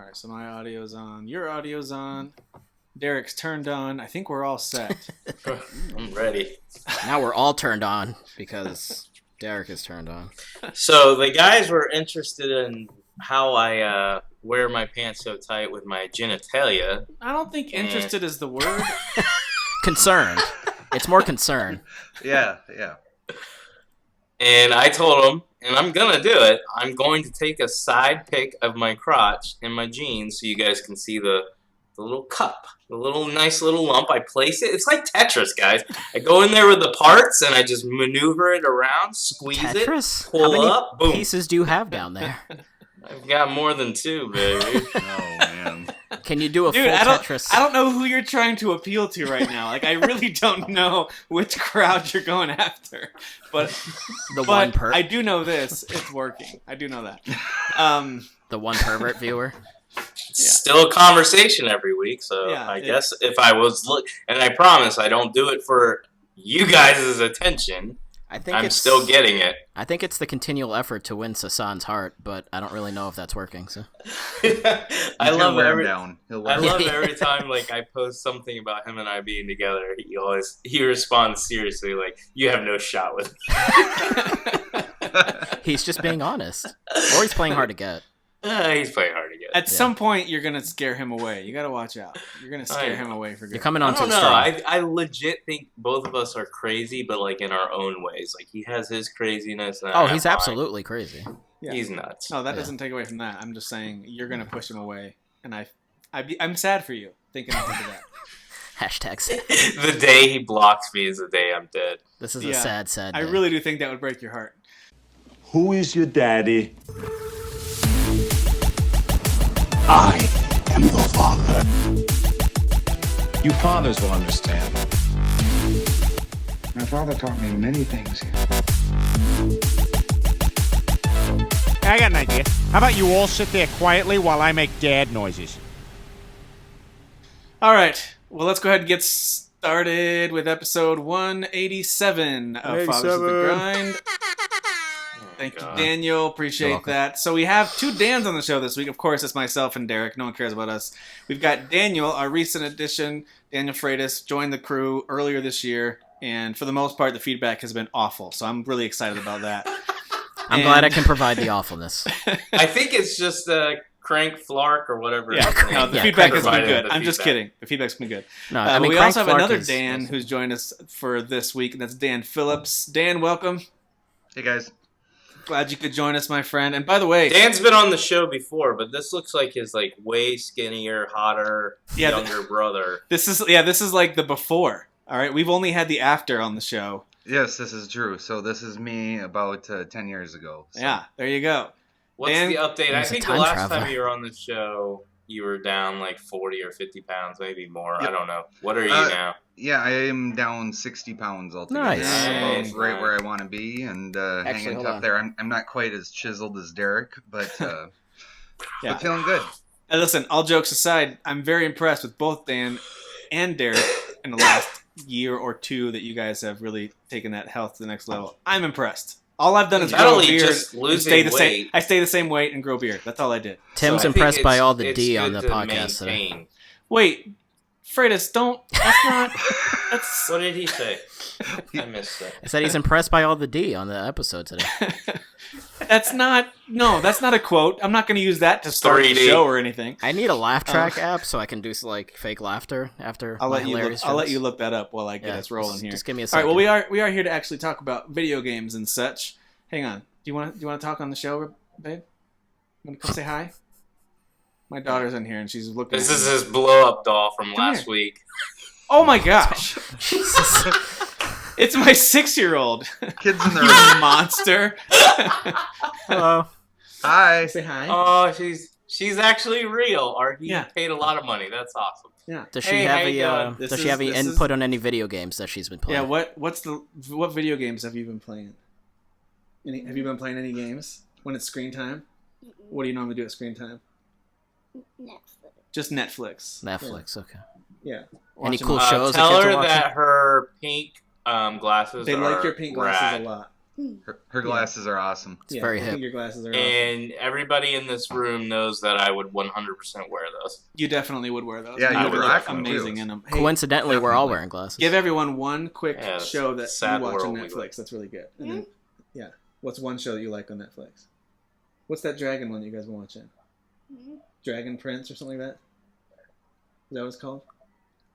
Alright, so my audio's on. Your audio's on. Derek's turned on. I think we're all set. I'm ready. Now we're all turned on because Derek is turned on. So the guys were interested in how I wear my pants so tight with my genitalia. I don't think interested is the word. Concerned. It's more concern. Yeah. And I told them, and I'm going to do it, I'm going to take a side pic of my crotch in my jeans so you guys can see the little cup, the little nice little lump. I place it. It's like Tetris, guys. I go in there with the parts, and I just maneuver it around, squeeze Tetris? it, pull up, boom. How many pieces do you have down there? I've got more than 2, baby. Oh, man. Can you do a Dude, full I Tetris? don't know who you're trying to appeal to right now. Like, I really don't know which crowd you're going after. But one pervert. I do know this. It's working. I do know that. The one pervert viewer. Still a conversation every week, so Yeah, I guess if I was and I promise I don't do it for you guys' attention. I'm still getting it. I think it's the continual effort to win Sasan's heart, but I don't really know if that's working. So I love every every time like I post something about him and I being together. He responds seriously like, "You have no shot with me." He's just being honest, or he's playing hard to get. He's playing hard to get. At some point, you're gonna scare him away. You gotta watch out. You're gonna scare him away for good. You're coming on I don't too know. strong. I legit think both of us are crazy, but like in our own ways. Like he has his craziness. And I have He's mine. absolutely crazy. Yeah. He's nuts. No, that doesn't take away from that. I'm just saying you're gonna push him away, and I'm sad for you thinking of that. Hashtag sad. The day he blocks me is the day I'm dead. This is a sad day. I really do think that would break your heart. Who is your daddy? I am your father. You fathers will understand. My father taught me many things. I got an idea. How about you all sit there quietly while I make dad noises? All right. Well, let's go ahead and get started with episode 187 of Fathers of the Grind. Thank you, Daniel. Appreciate that. So we have 2 Dans on the show this week. Of course, it's myself and Derek. No one cares about us. We've got Daniel, our recent addition, Daniel Freitas, joined the crew earlier this year. And for the most part, the feedback has been awful. So I'm really excited about that. I'm glad I can provide the awfulness. I think it's just Crank Flark or whatever. Yeah, no, the feedback has been good. I'm just kidding. The feedback's been good. No, I mean, we Crank also have Flark another Dan who's joined us for this week, and that's Dan Phillips. Dan, welcome. Hey, guys. Glad you could join us, my friend. And by the way, Dan's been on the show before, but this looks like his like way skinnier, hotter, younger brother. This is like the before. All right, we've only had the after on the show. Yes, this is true. So this is me about 10 years ago. So. Yeah, there you go. What's Dan, the update? I think the last traveler. time you were on the show, you were down like 40 or 50 pounds, maybe more. Yep. I don't know. What are you now? Yeah, I am down 60 pounds altogether. Nice. Right where I want to be, and hanging tough there. I'm not quite as chiseled as Derek, but but feeling good. And listen, all jokes aside, I'm very impressed with both Dan and Derek in the last year or 2 that you guys have really taken that health to the next level. I'm impressed. All I've done is grow a beard and stay the same. I stay the same weight and grow beard. That's all I did. Tim's impressed by all the D on the podcast today. Wait, Freitas, don't. That's not. What did he say? I missed that. I said he's impressed by all the D on the episode today. That's not a quote. I'm not going to use that to start 3D. The show or anything. I need a laugh track app so I can do like fake laughter after I'll my let hilarious I'll let you look that up while I get us rolling here. Just give me a second. All right, well we are here to actually talk about video games and such. Hang on. Do you want to talk on the show, babe? Want to come say hi? My daughter's in here and she's looking. This is his blow up doll from last week. Oh my gosh! Jesus. It's my 6-year-old. Kids in their you monster. Hello. Hi. Say hi. Oh, she's actually real. He paid a lot of money. That's awesome. Yeah. Does she have any input on any video games that she's been playing? Yeah. What video games have you been playing? Have you been playing any games when it's screen time? What do you normally do at screen time? Netflix. Just Netflix. Netflix. Okay. Yeah. Any cool shows? Tell the kids her are watching? that her pink glasses. They are like your pink glasses rad. a lot. Her glasses are awesome. It's very I hip. think your glasses are awesome. And everybody in this room knows that I would 100% wear those. You definitely would wear those. Yeah, you you would would look rock them, amazing too. in them. Hey, Coincidentally, we're all definitely. wearing glasses. give everyone one quick Yeah, it's show a that sad you watch on world we live Netflix. That's really good. And then, yeah, what's one show that you like on Netflix? What's that dragon one that you guys been watching? Dragon Prince or something like that? Is that what it's called?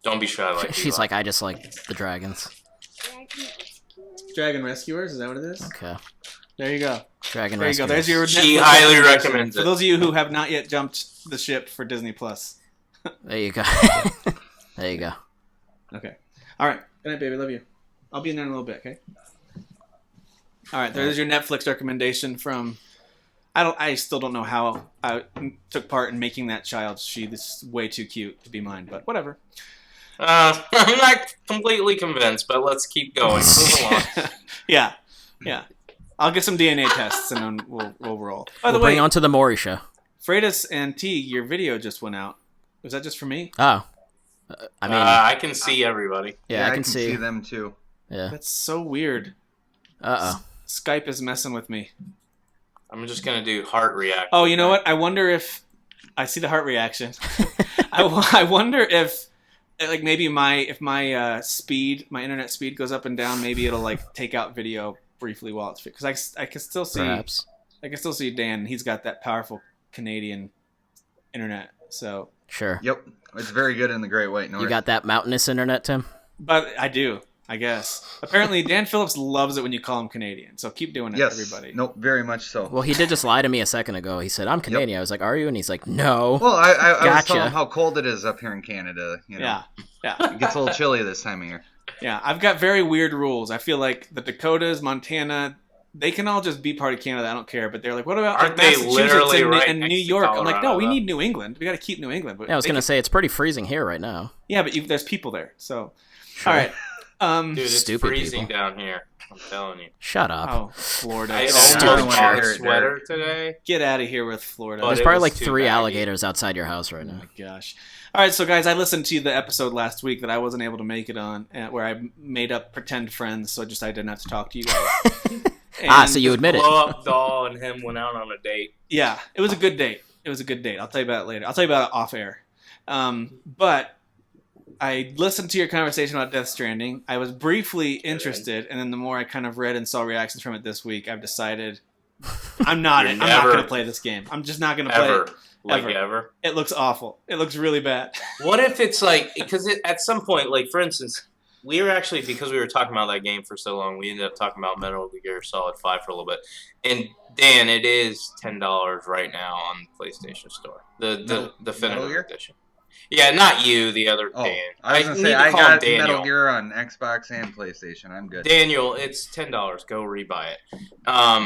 Don't be shy like She's like, I just like the dragons. Dragon Rescuers? Is that what it is? Okay. There you go. Dragon There you go. Rescuers. There's your She Netflix highly recommendation. recommends For it. those of you who have not yet jumped the ship for Disney Plus. There you go. There you go. Okay. All right. Good night, baby. Love you. I'll be in there in a little bit, okay? All right. There's your Netflix recommendation from... I still don't know how I took part in making that child. She is way too cute to be mine, but whatever. I'm not completely convinced, but let's keep going. Move along. Yeah. I'll get some DNA tests and then we'll roll. By the We'll bring way, on to the Maury show. Freitas and T, your video just went out. Was that just for me? Oh. I mean, I can see everybody. yeah, I can see them too. Yeah. That's so weird. Uh-oh. Skype is messing with me. I'm just going to do heart reaction. Oh, you know what? I wonder if... I see the heart reaction. I wonder if... Like maybe my internet speed goes up and down. Maybe it'll like take out video briefly while it's because I can still see. Perhaps. I can still see Dan. He's got that powerful Canadian internet. So Sure. Yep, it's very good in the Great White North. You got that mountainous internet, Tim? but I do. I guess. Apparently, Dan Phillips loves it when you call him Canadian. So keep doing it, Yes, everybody. nope, very much so. Well, he did just lie to me a second ago. He said, I'm Canadian. I was like, are you? And he's like, no. Well, I was Gotcha. telling him how cold it is up here in Canada. You know? Yeah. It gets a little chilly this time of year. Yeah. I've got very weird rules. I feel like the Dakotas, Montana, they can all just be part of Canada. I don't care. But they're like, what about Aren't like, they Massachusetts literally and, right and next New to York? I'm like, no, Colorado, we though? need New England. We got to keep New England. But Yeah, I was they going to can- say, it's pretty freezing here right now. Yeah, but there's people there. So, all right. Dude, it's Stupid freezing people. down here. I'm telling you. Shut up. Oh, Florida. I Stop. almost don't bought wanna a hear it, sweater today. Get out of here with Florida. But There's it probably was like too 3 baggy. alligators outside your house right Oh now. my gosh. All right, so guys, I listened to the episode last week that I wasn't able to make it on, where I made up pretend friends, so I didn't have to talk to you guys. So you admit it. Blow Up Doll and him went out on a date. Yeah, it was a good date. I'll tell you about it later. I'll tell you about it off air. But I listened to your conversation about Death Stranding. I was briefly interested, and then the more I kind of read and saw reactions from it this week, I've decided I'm not You're going never- to play this game. I'm just not going to play Ever. it. Like Ever. ever. It looks awful. It looks really bad. What if it's like, because at some point, like for instance, we were actually, because we were talking about that game for so long, we ended up talking about Metal Gear Solid 5 for a little bit. And Dan, it is $10 right now on the PlayStation Store. The Metal definitive Gear? edition. Yeah, not you, the other Oh, Dan. I was gonna need say to I call him got Daniel. Metal Gear on Xbox and PlayStation. I'm good. Daniel, it's $10. Go rebuy it.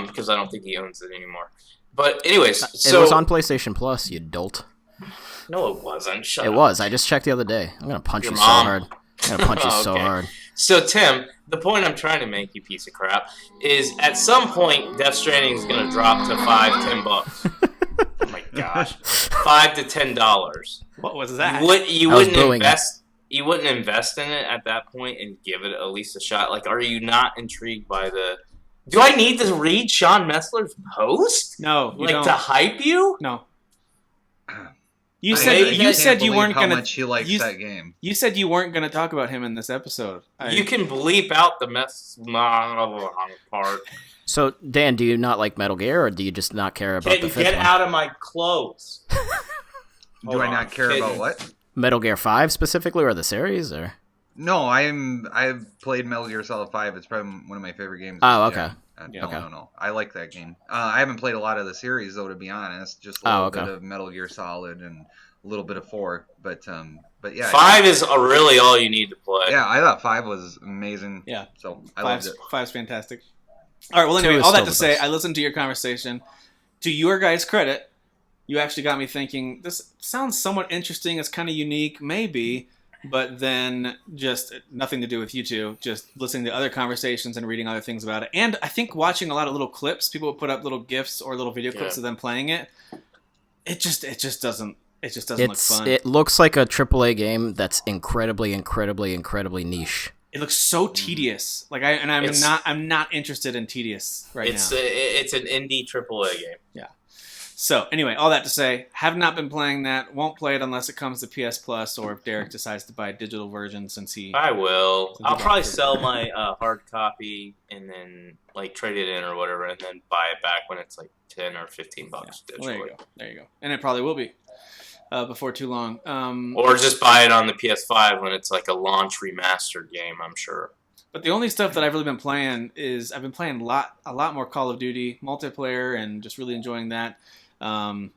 Because I don't think he owns it anymore. But anyways, so It was on PlayStation Plus, you dolt. no, it wasn't. Shut It up. was. I just checked the other day. I'm going to punch Your you mom. so hard. I'm going to punch you so Okay. hard. So, Tim, the point I'm trying to make, you piece of crap, is at some point, Death Stranding is going to drop to $5, $10. Oh my gosh, $5 to $10. What was that? You I was wouldn't booing it. invest. You wouldn't invest in it at that point and give it at least a shot. Like, are you not intrigued by the? Do I need to read Sean Messler's post? No, you Like don't. to hype you? No. You I said can't you believe weren't how gonna. much he likes you, that game. you said you weren't gonna talk about him in this episode. You can bleep out the mess part. So, Dan, do you not like Metal Gear, or do you just not care about the Get, fifth get one? out of my clothes. Do Hold I on, not care kidding. about what? Metal Gear 5 specifically, or the series, or? No, I've played Metal Gear Solid 5. It's probably one of my favorite games. Oh, okay. Yeah. No. I like that game. I haven't played a lot of the series though, to be honest. Just a Oh, little okay. bit of Metal Gear Solid and a little bit of 4. But yeah. 5 is really all you need to play. Yeah, I thought 5 was amazing. Yeah. So I loved it. Five's fantastic. All right. Well, 2 anyway, is all that still to the say, best. I listened to your conversation. To your guys' credit, you actually got me thinking. This sounds somewhat interesting. It's kind of unique, maybe, but then just nothing to do with you two. Just listening to other conversations and reading other things about it, and I think watching a lot of little clips. People would put up little GIFs or little video clips of them playing it. It just doesn't look fun. It looks like a AAA game that's incredibly, incredibly, incredibly niche. It looks so tedious. Like I'm not interested in tedious now. It's an indie AAA game. Yeah. So anyway, all that to say, have not been playing that. Won't play it unless it comes to PS Plus or if Derek decides to buy a digital version I will. I'll probably sell my hard copy and then like trade it in or whatever, and then buy it back when it's like $10 or $15 digitally. Well, there you go. And it probably will be before too long. Or just buy it on the PS5 when it's like a launch remastered game. I'm sure. But the only stuff that I've really been playing is I've been playing a lot more Call of Duty multiplayer and just really enjoying that. I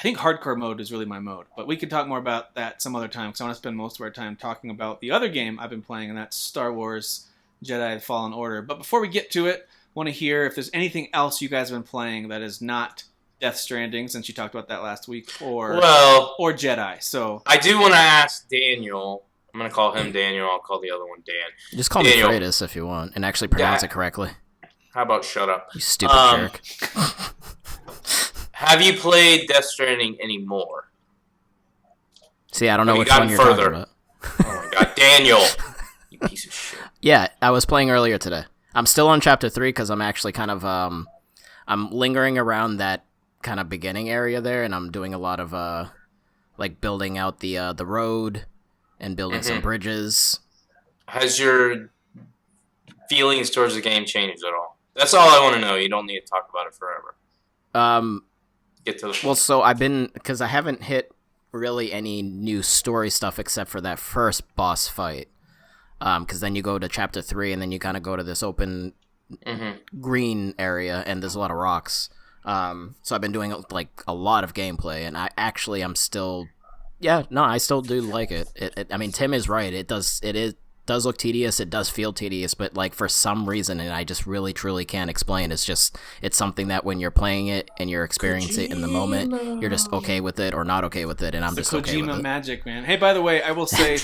think hardcore mode is really my mode, but we could talk more about that some other time because I want to spend most of our time talking about the other game I've been playing, and that's Star Wars Jedi Fallen Order. But before we get to it, I want to hear if there's anything else you guys have been playing that is not Death Stranding, since you talked about that last week, or Jedi. So I do want to ask Daniel. I'm going to call him Daniel. I'll call the other one Dan. Just call Daniel. me Freitas if you want, and actually pronounce it correctly. How about shut up? You stupid jerk. Have you played Death Stranding anymore? See, I don't know which one you're talking about. Oh my god, Daniel! You piece of shit. Yeah, I was playing earlier today. I'm still on chapter 3 because I'm actually kind of I'm lingering around that kind of beginning area there, and I'm doing a lot of like building out the road and building some bridges. Has your feelings towards the game changed at all? That's all I want to know. You don't need to talk about it forever. Get to the point. Well, so because I haven't hit really any new story stuff except for that first boss fight. Because then you go to chapter 3 and then you kind of go to this open green area and there's a lot of rocks. So I've been doing like a lot of gameplay, and I'm still, I still do like it. I mean, Tim is right. It does look tedious. It does feel tedious, but like for some reason, and I just really truly can't explain. It's something that when you're playing it and you're experiencing it in the moment, you're just okay with it or not okay with it, and I'm just okay with it. Kojima magic, man. Hey, by the way, I will say,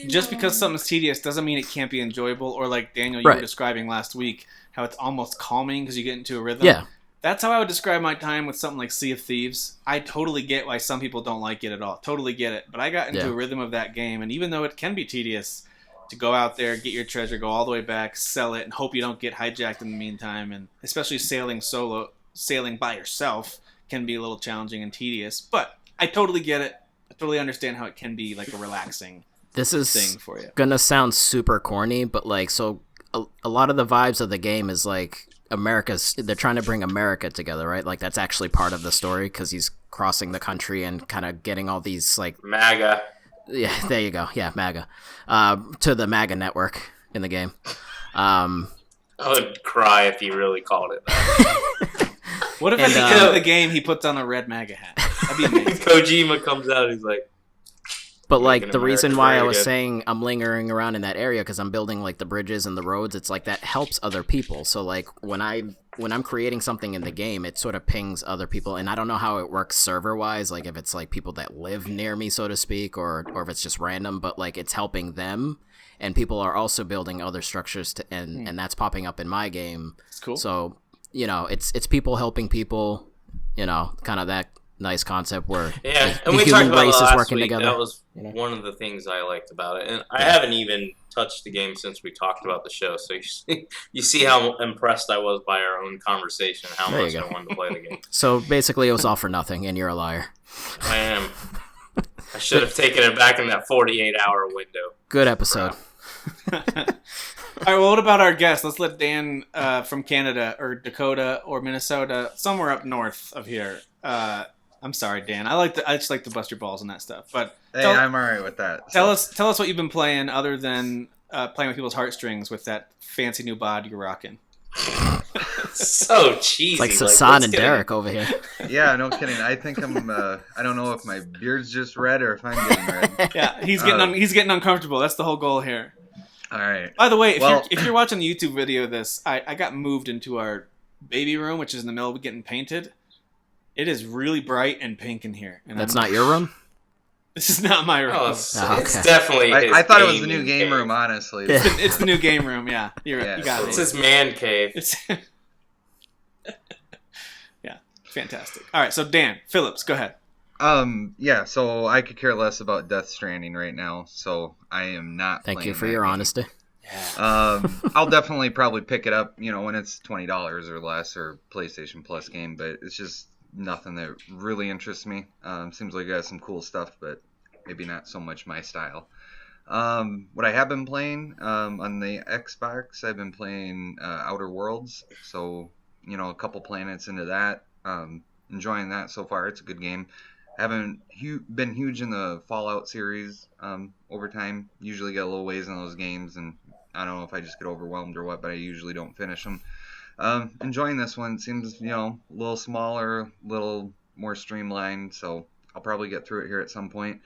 just because something's tedious doesn't mean it can't be enjoyable. Or like Daniel, you were describing last week, how it's almost calming because you get into a rhythm. Yeah. That's how I would describe my time with something like Sea of Thieves. I totally get why some people don't like it at all. Totally get it. But I got into a rhythm of that game, and even though it can be tedious, to go out there, get your treasure, go all the way back, sell it, and hope you don't get hijacked in the meantime. And especially sailing by yourself can be a little challenging and tedious. But I totally get it. I totally understand how it can be like a relaxing thing for you. Gonna sound super corny, but like, so a lot of the vibes of the game is like they're trying to bring America together, right? Like that's actually part of the story because he's crossing the country and kind of getting all these like MAGA. Yeah, there you go. Yeah, MAGA. To the MAGA network in the game. I would cry if he really called it that. What if at the end of the game he puts on a red MAGA hat? That'd be amazing. Kojima comes out, he's like... But like the reason why I was saying I'm lingering around in that area because I'm building like the bridges and the roads, it's like that helps other people. So like when I'm creating something in the game, it sort of pings other people, and I don't know how it works server wise, like if it's like people that live near me, so to speak, or if it's just random, but like it's helping them, and people are also building other structures and that's popping up in my game. It's cool. So it's people helping people, kind of that nice concept where and we talked about last week. Together. That was one of the things I liked about it, and I haven't even touched the game since we talked about the show. So you see how impressed I was by our own conversation, how much I wanted to play the game. So basically, it was all for nothing, and you're a liar. I am. I should have taken it back in that 48-hour window. Good episode. All right, well, what about our guest? Let's let Dan from Canada or Dakota or Minnesota, somewhere up north of here. I'm sorry, Dan. I just like to bust your balls on that stuff. But hey, I'm all right with that. So. Tell us what you've been playing other than playing with people's heartstrings with that fancy new bod you're rocking. So cheesy. It's like Sasan and Derek over here. Yeah, no kidding. I think I'm. I don't know if my beard's just red or if I'm getting red. Yeah, he's getting uncomfortable. That's the whole goal here. All right. By the way, if you're watching the YouTube video of this, I got moved into our baby room, which is in the middle of getting painted. It is really bright and pink in here. And that's not your room? This is not my room. It's definitely his I thought it was the new game room, honestly. It's the new game room, yeah. You got it. It's his man cave. Yeah, fantastic. All right, so Dan, Phillips, go ahead. Yeah, so I could care less about Death Stranding right now, so I am not Thank you for your honesty. I'll definitely probably pick it up, when it's $20 or less, or PlayStation Plus game, but it's just nothing that really interests me. Seems like it has some cool stuff, but maybe not so much my style. What I have been playing on the Xbox, I've been playing Outer Worlds, so a couple planets into that. Enjoying that so far. It's a good game. Haven't been huge in the Fallout series over time. Usually get a little ways in those games, and I don't know if I just get overwhelmed or what, but I usually don't finish them. Enjoying this one. Seems a little smaller, a little more streamlined, so I'll probably get through it here at some point.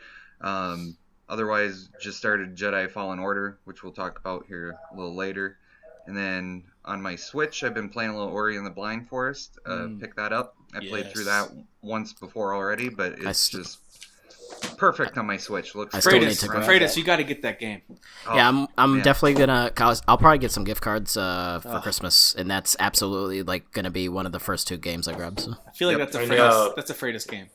Otherwise, just started Jedi Fallen Order, which we'll talk about here a little later. And then on my Switch, I've been playing a little Ori and the Blind Forest. Pick that up. I played through that once before already, but it's just perfect on my Switch. Looks Freitas, you got to get that game. Yeah, I'm definitely gonna. I'll probably get some gift cards for Christmas, and that's absolutely gonna be one of the first 2 games I grab. So. I feel like that's a Freitas game.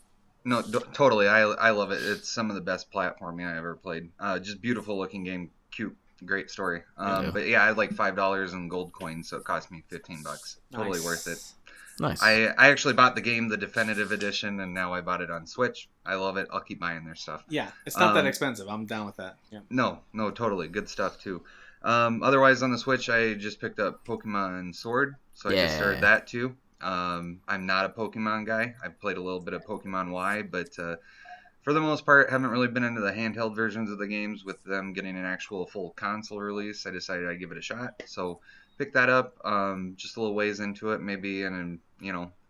No, totally. I love it. It's some of the best platforming I ever played. Just beautiful looking game, cute. Great story. But yeah, I had like $5 in gold coins, so it cost me $15. Totally worth it. Nice. I actually bought the game, the definitive edition, and now I bought it on Switch. I love it. I'll keep buying their stuff. Yeah, it's not that expensive. I'm down with that. Yeah. No, totally. Good stuff, too. Otherwise, on the Switch, I just picked up Pokemon Sword, so I just started that, too. I'm not a Pokemon guy. I've played a little bit of Pokemon Y, but... for the most part, haven't really been into the handheld versions of the games. With them getting an actual full console release, I decided I'd give it a shot. So picked that up, just a little ways into it, maybe in an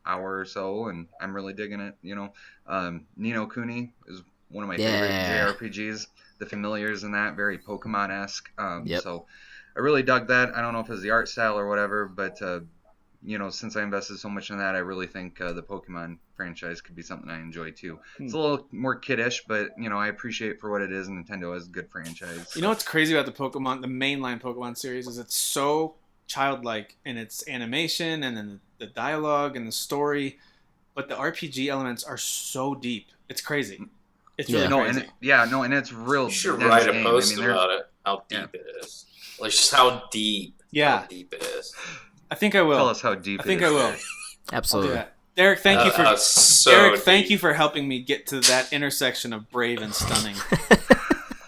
hour or so, and I'm really digging it. Ni no Kuni is one of my favorite JRPGs. The familiars in that, very Pokemon-esque. So I really dug that. I don't know if it's the art style or whatever, but since I invested so much in that, I really think the Pokemon franchise could be something I enjoy too. It's a little more kiddish, but I appreciate for what it is. Nintendo has a good franchise. You know what's crazy about the mainline Pokemon series is it's so childlike in its animation and then the dialogue and the story, but the RPG elements are so deep. It's crazy. It's really crazy. And it's real. You should write a post about it. How deep it is. Like just how deep. Yeah. How deep it is. I think I will. Tell us how deep. I think I will. Absolutely. Derek, thank you for thank you for helping me get to that intersection of brave and stunning.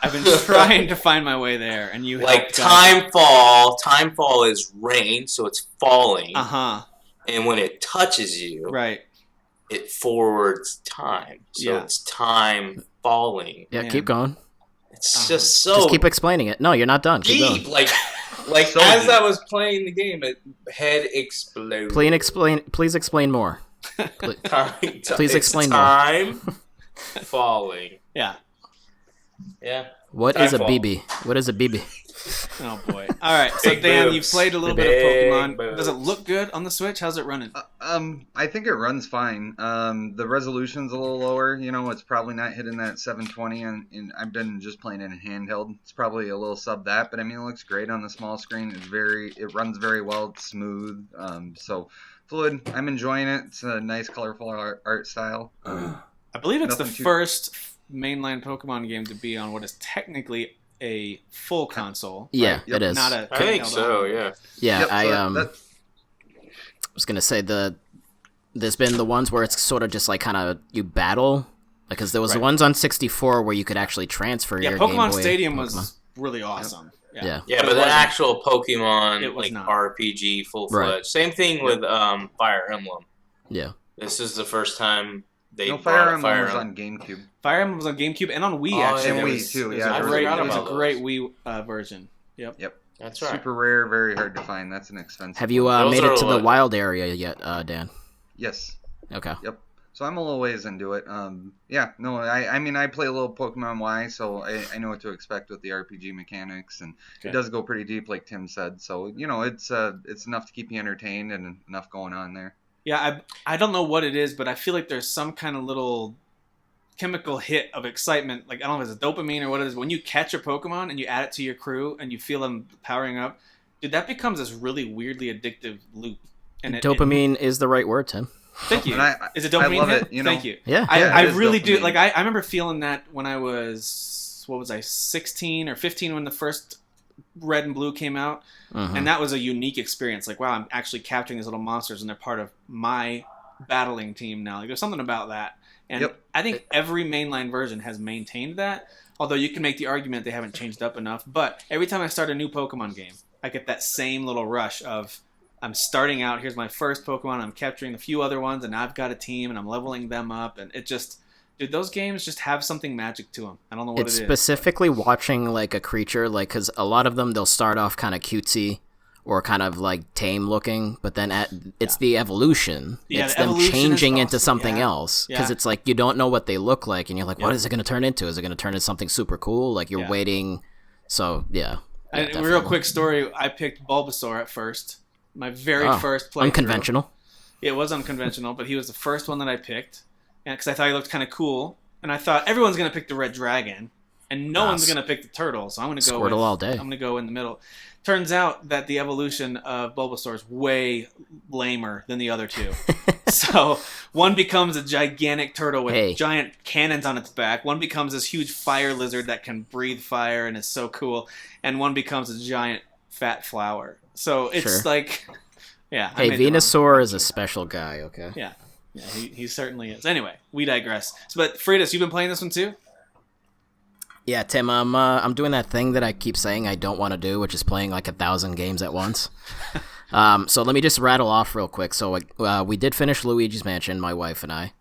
I've been trying to find my way there, and you Timefall. Timefall is rain, so it's falling. And when it touches you, it forwards time, so it's time falling. Yeah, keep going. It's just so. Just keep explaining it. No, you're not done. Keep deep, going. Like so as deep. I was playing the game, head exploded. Please explain more. Please explain more. Time falling. Yeah. What is a BB? What is a BB? Oh boy! All right, so Dan, you've played a little bit of Pokemon. Does it look good on the Switch? How's it running? I think it runs fine. The resolution's a little lower. It's probably not hitting that 720, and I've been just playing it in handheld. It's probably a little sub that, but I mean, it looks great on the small screen. It runs very well. It's smooth. So fluid. I'm enjoying it. It's a nice, colorful art style. I believe it's the first mainline Pokemon game to be on what is technically a full console. Yeah, it is. Not a I think so, yeah. Yeah, yep, I was going to say there's been the ones where it's sort of just like kind of you battle, because there was the ones on 64 where you could actually transfer your Game Boy. Pokemon Stadium was really awesome. Yeah, but the actual Pokemon RPG full-fledged. Same thing with Fire Emblem. Yeah. This is the first time Fire Emblem was on GameCube. Fire Emblem was on GameCube and on Wii, actually. And Wii, too, yeah. It was a great Wii version. Yep. That's right. Super rare, very hard to find. That's an expensive Have you made it to the wild area yet, Dan? Yes. Okay. Yep. So I'm a little ways into it. I mean, I play a little Pokemon Y, so I know what to expect with the RPG mechanics, and it does go pretty deep, like Tim said. So, it's enough to keep you entertained and enough going on there. Yeah, I don't know what it is, but I feel like there's some kind of little chemical hit of excitement. Like, I don't know if it's a dopamine or what it is. When you catch a Pokemon and you add it to your crew and you feel them powering up, dude, that becomes this really weirdly addictive loop. And dopamine is the right word, Tim. Thank you. Is it dopamine? I love it. Thank you. Yeah. I really do. Like, I remember feeling that when I was, 16 or 15 when the first Red and Blue came out, and that was a unique experience. Like, wow, I'm actually capturing these little monsters, and they're part of my battling team now. Like, there's something about that. And I think every mainline version has maintained that, although you can make the argument they haven't changed up enough. But every time I start a new Pokemon game, I get that same little rush of, I'm starting out, here's my first Pokemon, I'm capturing a few other ones, and I've got a team, and I'm leveling them up, and it just... Dude, those games just have something magic to them. I don't know what it is. It's specifically watching, like, a creature, like, because a lot of them, they'll start off kind of cutesy or kind of, like, tame looking, but then it's the evolution. It's them changing into something else, because it's like, you don't know what they look like, and you're like, what is it going to turn into? Is it going to turn into something super cool? Like, you're waiting. So, real quick story, I picked Bulbasaur at first. My very first playthrough. Unconventional. It was unconventional, but he was the first one that I picked. Because I thought he looked kind of cool, and I thought everyone's going to pick the red dragon, and no one's going to pick the turtle, so I'm going to go Squirtle all day. I'm going to go in the middle. Turns out that the evolution of Bulbasaur is way lamer than the other two. So one becomes a gigantic turtle with giant cannons on its back. One becomes this huge fire lizard that can breathe fire and is so cool. And one becomes a giant fat flower. So it's like, Hey, Venusaur is a special guy, okay? Yeah. Yeah, he certainly is. Anyway, we digress. So, but Freitas, you've been playing this one too? Yeah, Tim, I'm doing that thing that I keep saying I don't want to do, which is playing like 1,000 games at once. So let me just rattle off real quick. So we did finish Luigi's Mansion, my wife and I.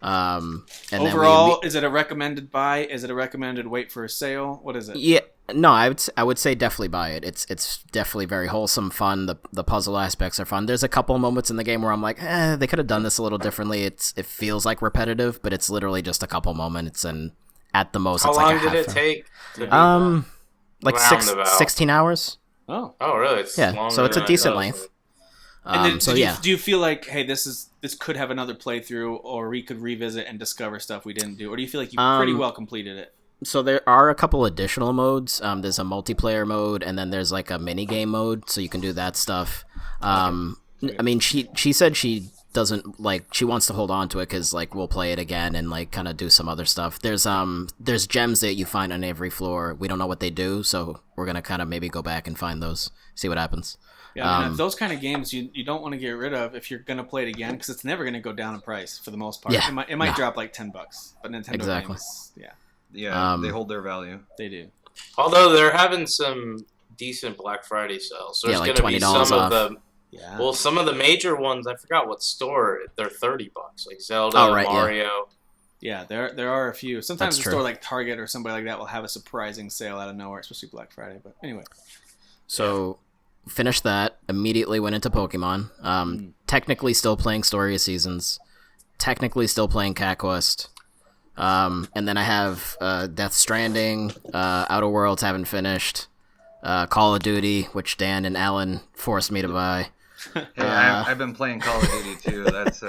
And overall, is it a recommended buy? Is it a recommended wait for a sale? What is it? Yeah, no, I would say definitely buy it. It's definitely very wholesome, fun. The puzzle aspects are fun. There's a couple of moments in the game where I'm like, they could have done this a little differently. It feels like repetitive, but it's literally just a couple moments, and at the most, it's like a half. How long did it take? Like 16 hours. Oh, really? It's longer so it's a decent length. And then, do you feel like, hey, this could have another playthrough, or we could revisit and discover stuff we didn't do, or do you feel like you pretty well completed it? So there are a couple additional modes. There's a multiplayer mode, and then there's like a mini game mode, so you can do that stuff. I mean, she said she doesn't she wants to hold on to it because like we'll play it again and like kind of do some other stuff. There's gems that you find on every floor. We don't know what they do, so we're gonna kind of maybe go back and find those, see what happens. Yeah, those kind of games you don't want to get rid of if you're going to play it again, because it's never going to go down in price for the most part. Yeah, it might drop like $10, but Nintendo games, they hold their value. They do. Although they're having some decent Black Friday sales. There's like going to be some off. of the some of the major ones. I forgot what store. They're $30, like Zelda, Mario. Yeah, there are a few. Sometimes a store like Target or somebody like that will have a surprising sale out of nowhere, especially Black Friday. But anyway, so. Finished that, immediately went into Pokemon. Technically still playing Story of Seasons. Technically still playing Cat Quest. And then I have Death Stranding, Outer Worlds haven't finished. Call of Duty, which Dan and Alan forced me to buy. I've been playing Call of Duty too. That's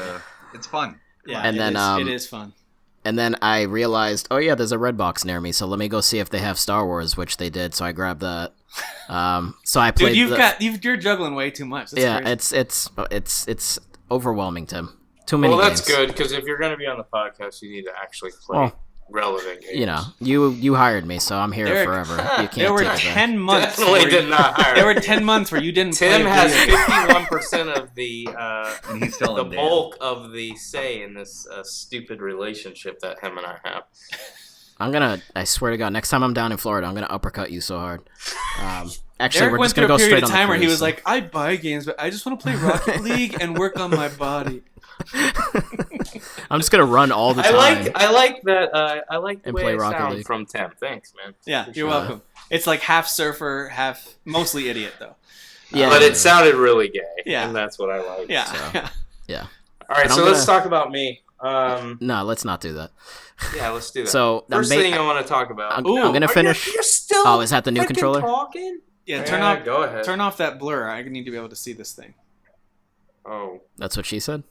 it's fun. Yeah, and it is fun. And then I realized, oh yeah, there's a red box near me, so let me go see if they have Star Wars, which they did. So I grabbed that. So I played. Dude, you're juggling way too much. That's crazy. It's overwhelming, Tim. Too many. Well, that's good, because if you're going to be on the podcast, you need to actually play relevant games. You know, you hired me, so I'm here forever. You can't. There were take 10 months. Definitely did not hire. There were 10 months where you didn't. Tim play has 51% of the and he's still the bulk of the say in this stupid relationship that him and I have. I swear to God, next time I'm down in Florida, I'm gonna uppercut you so hard. Actually, Derek we're went just gonna through go a period straight of on the time where he cruise. was like, I buy games, but I just want to play Rocket League and work on my body. I'm just gonna run all the time. I like that. I like the and way play it Rocket sounds League. from Tim. Thanks, man. Yeah, you're welcome. It's like half surfer, half mostly idiot though. Yeah, but it sounded really gay. Yeah, and that's what I like. Yeah, so. Yeah. All right, so let's talk about me. No, let's not do that. Yeah, let's do that. So first thing I want to talk about. I'm gonna finish. You're still. Oh, is that the new controller? Talking? Yeah, go ahead. Turn off that blur. I need to be able to see this thing. Oh, that's what she said.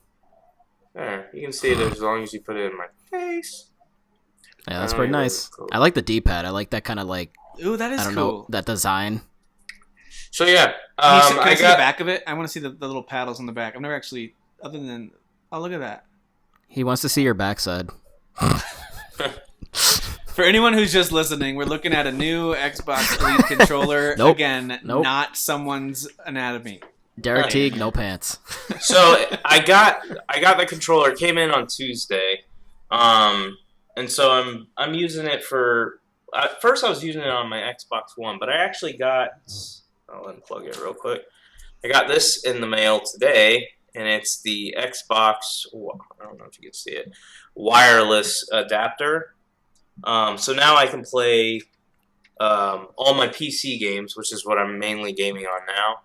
There, you can see it as long as you put it in my face. Yeah, that's pretty nice. Cool. I like the D-pad. I like that kind of like. Ooh, that is cool. Know, that design. So yeah, can I see the back of it? I want to see the little paddles on the back. I've never actually, other than, oh look at that. He wants to see your backside. For anyone who's just listening, we're looking at a new Xbox Elite controller. Nope. Again, Nope. not someone's anatomy. Derek Teague, no pants. So I got the controller. It came in on Tuesday, and so I'm using it for. At first, I was using it on my Xbox One, but I actually got. I'll unplug it real quick. I got this in the mail today, and it's the Xbox. I don't know if you can see it. Wireless adapter. So now I can play all my PC games, which is what I'm mainly gaming on now,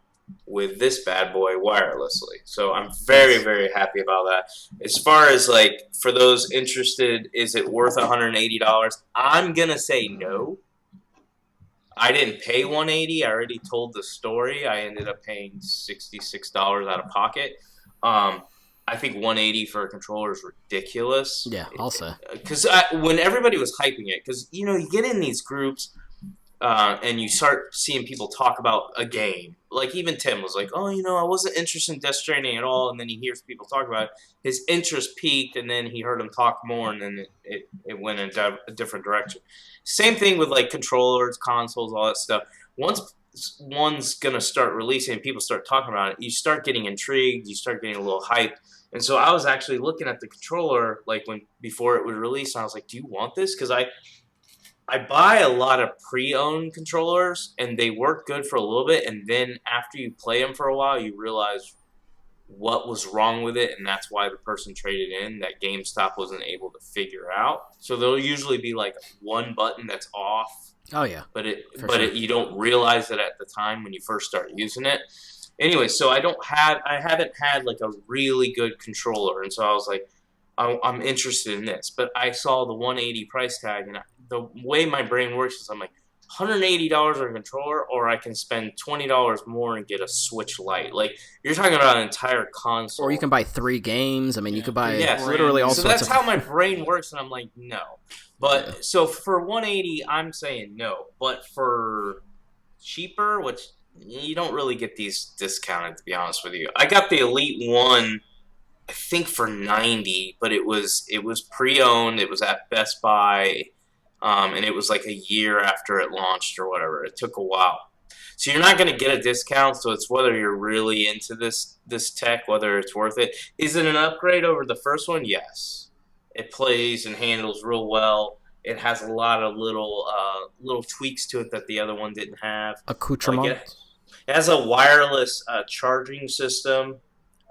with this bad boy wirelessly. So I'm very, very happy about that. As far as like for those interested, is it worth $180? I'm gonna say no. I didn't pay $180. I already told the story. I ended up paying $66 out of pocket. I think $180 for a controller is ridiculous. Yeah, also. Because when everybody was hyping it, because you get in these groups and you start seeing people talk about a game. Like even Tim was like, "Oh, I wasn't interested in Death Stranding at all," and then he hears people talk about it. His interest peaked, and then he heard them talk more, and then it went in a different direction. Same thing with like controllers, consoles, all that stuff. Once one's gonna start releasing and people start talking about it, you start getting intrigued, you start getting a little hyped. And so I was actually looking at the controller like before it was released, and I was like, "Do you want this?" Because I buy a lot of pre-owned controllers, and they work good for a little bit, and then after you play them for a while, you realize what was wrong with it, and that's why the person traded in that GameStop wasn't able to figure out. So there'll usually be like one button that's off. Oh yeah, but you don't realize it at the time when you first start using it. Anyway, so I haven't had like a really good controller, and so I was like, I'm interested in this. But I saw the $180 price tag, and the way my brain works is I'm like, $180 on a controller, or I can spend $20 more and get a Switch Lite. Like, you're talking about an entire console. Or you can buy 3 games. I mean, you could buy literally all sorts of... So that's how my brain works, and I'm like, no. But, so for $180, I'm saying no. But for cheaper, which you don't really get these discounted, to be honest with you. I got the Elite One, I think for $90, but it was pre-owned. It was at Best Buy. And it was like a year after it launched or whatever. It took a while. So you're not going to get a discount, so it's whether you're really into this tech, whether it's worth it. Is it an upgrade over the first one? Yes. It plays and handles real well. It has a lot of little tweaks to it that the other one didn't have. Accoutrement? Like it has a wireless charging system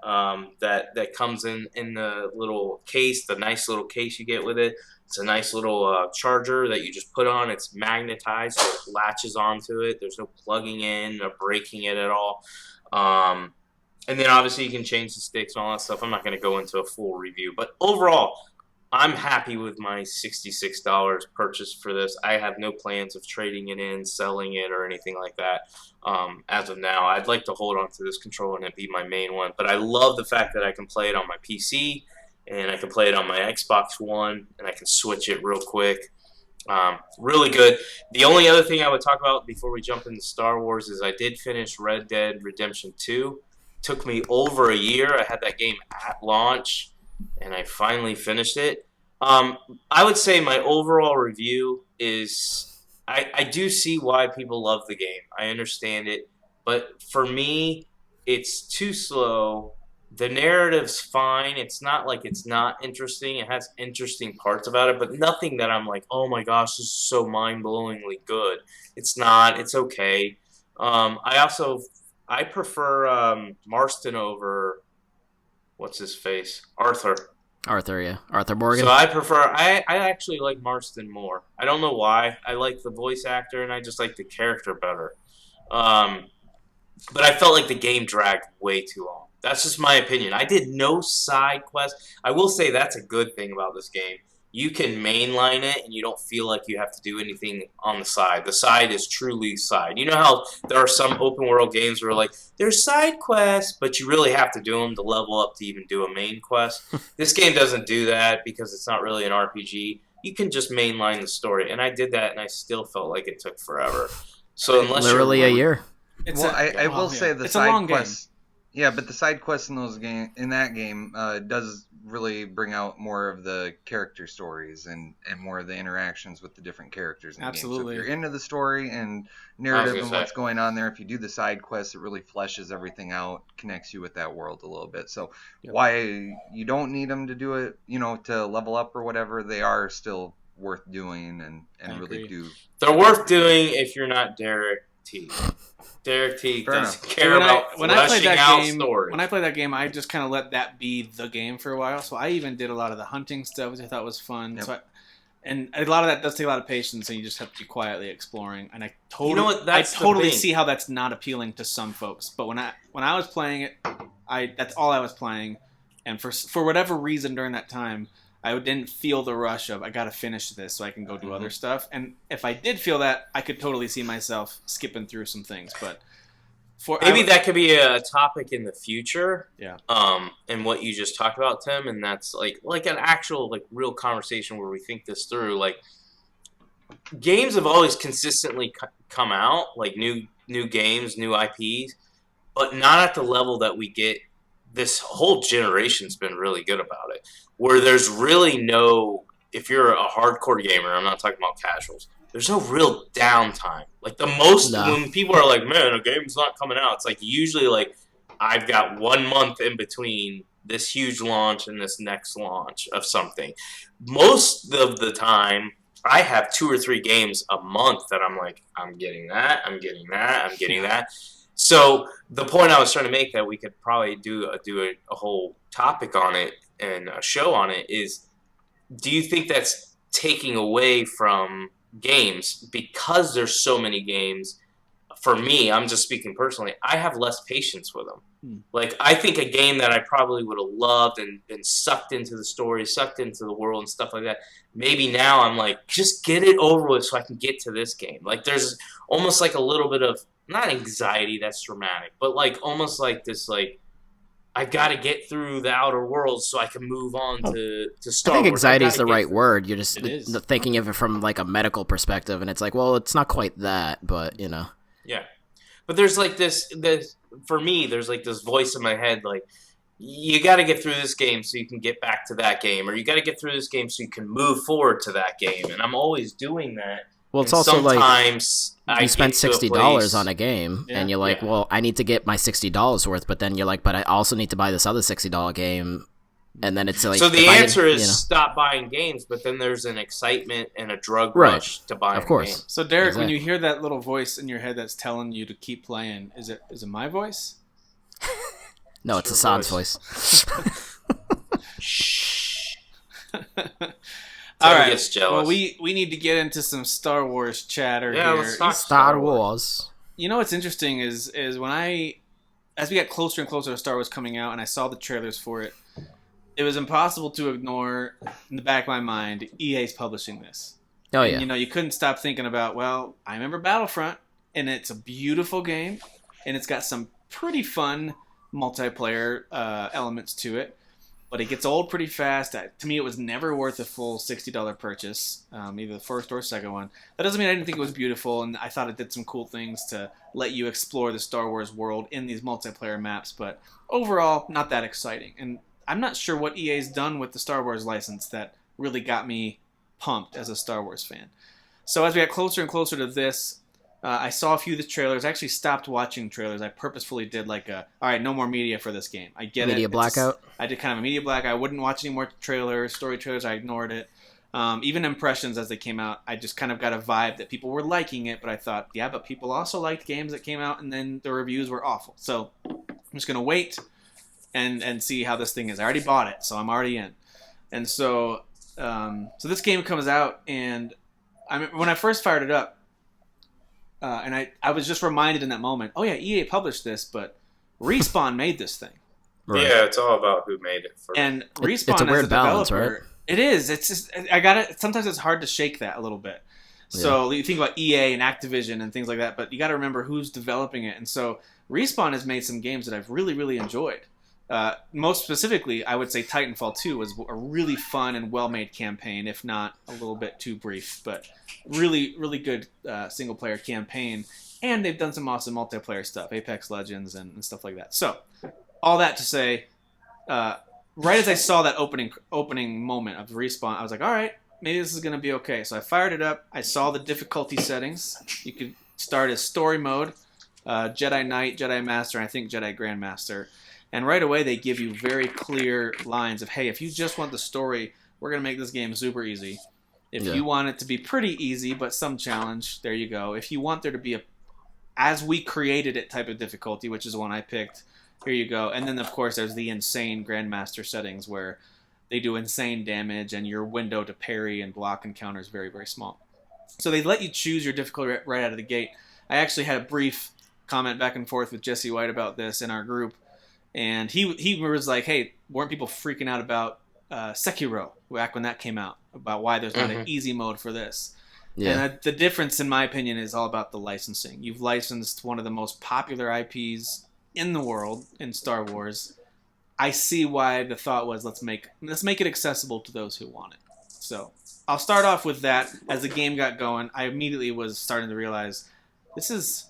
that comes in the little case, the nice little case you get with it. It's a nice little charger that you just put on. It's magnetized, so it latches onto it. There's no plugging in or breaking it at all. And then obviously you can change the sticks and all that stuff. I'm not going to go into a full review. But overall, I'm happy with my $66 purchase for this. I have no plans of trading it in, selling it, or anything like that as of now. I'd like to hold on to this controller and it be my main one. But I love the fact that I can play it on my PC, and I can play it on my Xbox One, and I can switch it real quick. Really good. The only other thing I would talk about before we jump into Star Wars is I did finish Red Dead Redemption 2. Took me over a year. I had that game at launch, and I finally finished it. I would say my overall review is I do see why people love the game. I understand it. But for me, it's too slow. The narrative's fine. It's not like it's not interesting. It has interesting parts about it, but nothing that I'm like, oh my gosh, this is so mind-blowingly good. It's not. It's okay. I prefer Marston over what's his face? Arthur, yeah. Arthur Morgan. So I actually like Marston more. I don't know why. I like the voice actor, and I just like the character better. But I felt like the game dragged way too long. That's just my opinion. I did no side quests. I will say that's a good thing about this game. You can mainline it, and you don't feel like you have to do anything on the side. The side is truly side. You know how there are some open-world games where, like, there's side quests, but you really have to do them to level up to even do a main quest. This game doesn't do that because it's not really an RPG. You can just mainline the story, and I did that, and I still felt like it took forever. So unless literally a year. I will say the side quests Yeah, but the side quests in that game does really bring out more of the character stories and more of the interactions with the different characters in the game. So if you're into the story and narrative and what's going on there, if you do the side quests, it really fleshes everything out, connects you with that world a little bit. So why you don't need them to do it, to level up or whatever, they are still worth doing and really do. They're worth doing if you're not Derek T. Derek T doesn't care about fleshing out stories. When I played that game, I just kind of let that be the game for a while. So I even did a lot of the hunting stuff, which I thought was fun. Yep. And a lot of that does take a lot of patience, and you just have to be quietly exploring. And I totally see how that's not appealing to some folks. But when I was playing it, that's all I was playing. And for whatever reason during that time, I didn't feel the rush of, I got to finish this so I can go do other stuff. And if I did feel that, I could totally see myself skipping through some things. But maybe that could be a topic in the future. Yeah. And what you just talked about, Tim, and that's like an actual real conversation where we think this through. Like, games have always consistently come out, like new games, new IPs, but not at the level that we get. This whole generation's been really good about it, where there's really no, if you're a hardcore gamer, I'm not talking about casuals, there's no real downtime. Like the most, when people are like, man, a game's not coming out, it's like usually like I've got 1 month in between this huge launch and this next launch of something. Most of the time, I have 2 or 3 games a month that I'm like, I'm getting that, I'm getting that, I'm getting that. So the point I was trying to make that we could probably do a whole topic on it and a show on it is, do you think that's taking away from games because there's so many games? For me, I'm just speaking personally, I have less patience with them. Like, I think a game that I probably would have loved and been sucked into the story, sucked into the world and stuff like that, maybe now I'm like, just get it over with so I can get to this game. Like, there's almost like a little bit of, not anxiety, that's dramatic, but like almost like this, like, I've got to get through the outer world so I can move on to Star Wars. I think anxiety is the right word. You're just thinking of it from like a medical perspective, and it's like, well, it's not quite that, but Yeah. But there's like this for me, there's like this voice in my head, like, you got to get through this game so you can get back to that game, or you got to get through this game so you can move forward to that game. And I'm always doing that. Well, it's also sometimes like you spent $60 on a game, and you're like, well, I need to get my $60 worth, but then you're like, but I also need to buy this other $60 game, and then it's like. So the answer is stop buying games, but then there's an excitement and a drug rush to buy. Of course. Game. So Derek, when you hear that little voice in your head that's telling you to keep playing, is it my voice? No, it's Hassan's voice. Shh. All right. Well, we need to get into some Star Wars chatter here. Let's talk Star Wars. You know what's interesting is when as we got closer and closer to Star Wars coming out, and I saw the trailers for it, it was impossible to ignore in the back of my mind EA's publishing this. Oh yeah. And, you couldn't stop thinking about, well, I remember Battlefront, and it's a beautiful game, and it's got some pretty fun multiplayer elements to it. But it gets old pretty fast. To me, it was never worth a full $60 purchase, either the first or second one. That doesn't mean I didn't think it was beautiful, and I thought it did some cool things to let you explore the Star Wars world in these multiplayer maps. But overall, not that exciting. And I'm not sure what EA's done with the Star Wars license that really got me pumped as a Star Wars fan. So as we got closer and closer to this, I saw a few of the trailers. I actually stopped watching trailers. I purposefully did all right, no more media for this game. I get it. Media blackout? I did kind of a media blackout. I wouldn't watch any more trailers, story trailers. I ignored it. Even impressions as they came out, I just kind of got a vibe that people were liking it, but I thought, yeah, but people also liked games that came out, and then the reviews were awful. So I'm just going to wait and see how this thing is. I already bought it, so I'm already in. And so this game comes out, and when I first fired it up, and I was just reminded in that moment, oh yeah, EA published this, but Respawn made this thing. Right. Yeah, it's all about who made it first. And Respawn it's a weird as a balance, developer, right? It is. It's just sometimes it's hard to shake that a little bit. So you think about EA and Activision and things like that, but you got to remember who's developing it. And so Respawn has made some games that I've really, really enjoyed. Most specifically, I would say Titanfall 2 was a really fun and well-made campaign, if not a little bit too brief, but really, really good single-player campaign. And they've done some awesome multiplayer stuff, Apex Legends and stuff like that. So, all that to say, right as I saw that opening moment of Respawn, I was like, all right, maybe this is going to be okay. So I fired it up. I saw the difficulty settings. You could start as story mode, Jedi Knight, Jedi Master, and I think Jedi Grandmaster. And right away, they give you very clear lines of, hey, if you just want the story, we're going to make this game super easy. If you want it to be pretty easy, but some challenge, there you go. If you want there to be a as we created it type of difficulty, which is the one I picked, here you go. And then, of course, there's the insane Grandmaster settings where they do insane damage and your window to parry and block encounter is very, very small. So they let you choose your difficulty right out of the gate. I actually had a brief comment back and forth with Jesse White about this in our group. And he was like, hey, weren't people freaking out about Sekiro back when that came out, about why there's not an easy mode for this? Yeah. And the difference, in my opinion, is all about the licensing. You've licensed one of the most popular IPs in the world in Star Wars. I see why the thought was, let's make it accessible to those who want it. So I'll start off with that. As the game got going, I immediately was starting to realize this is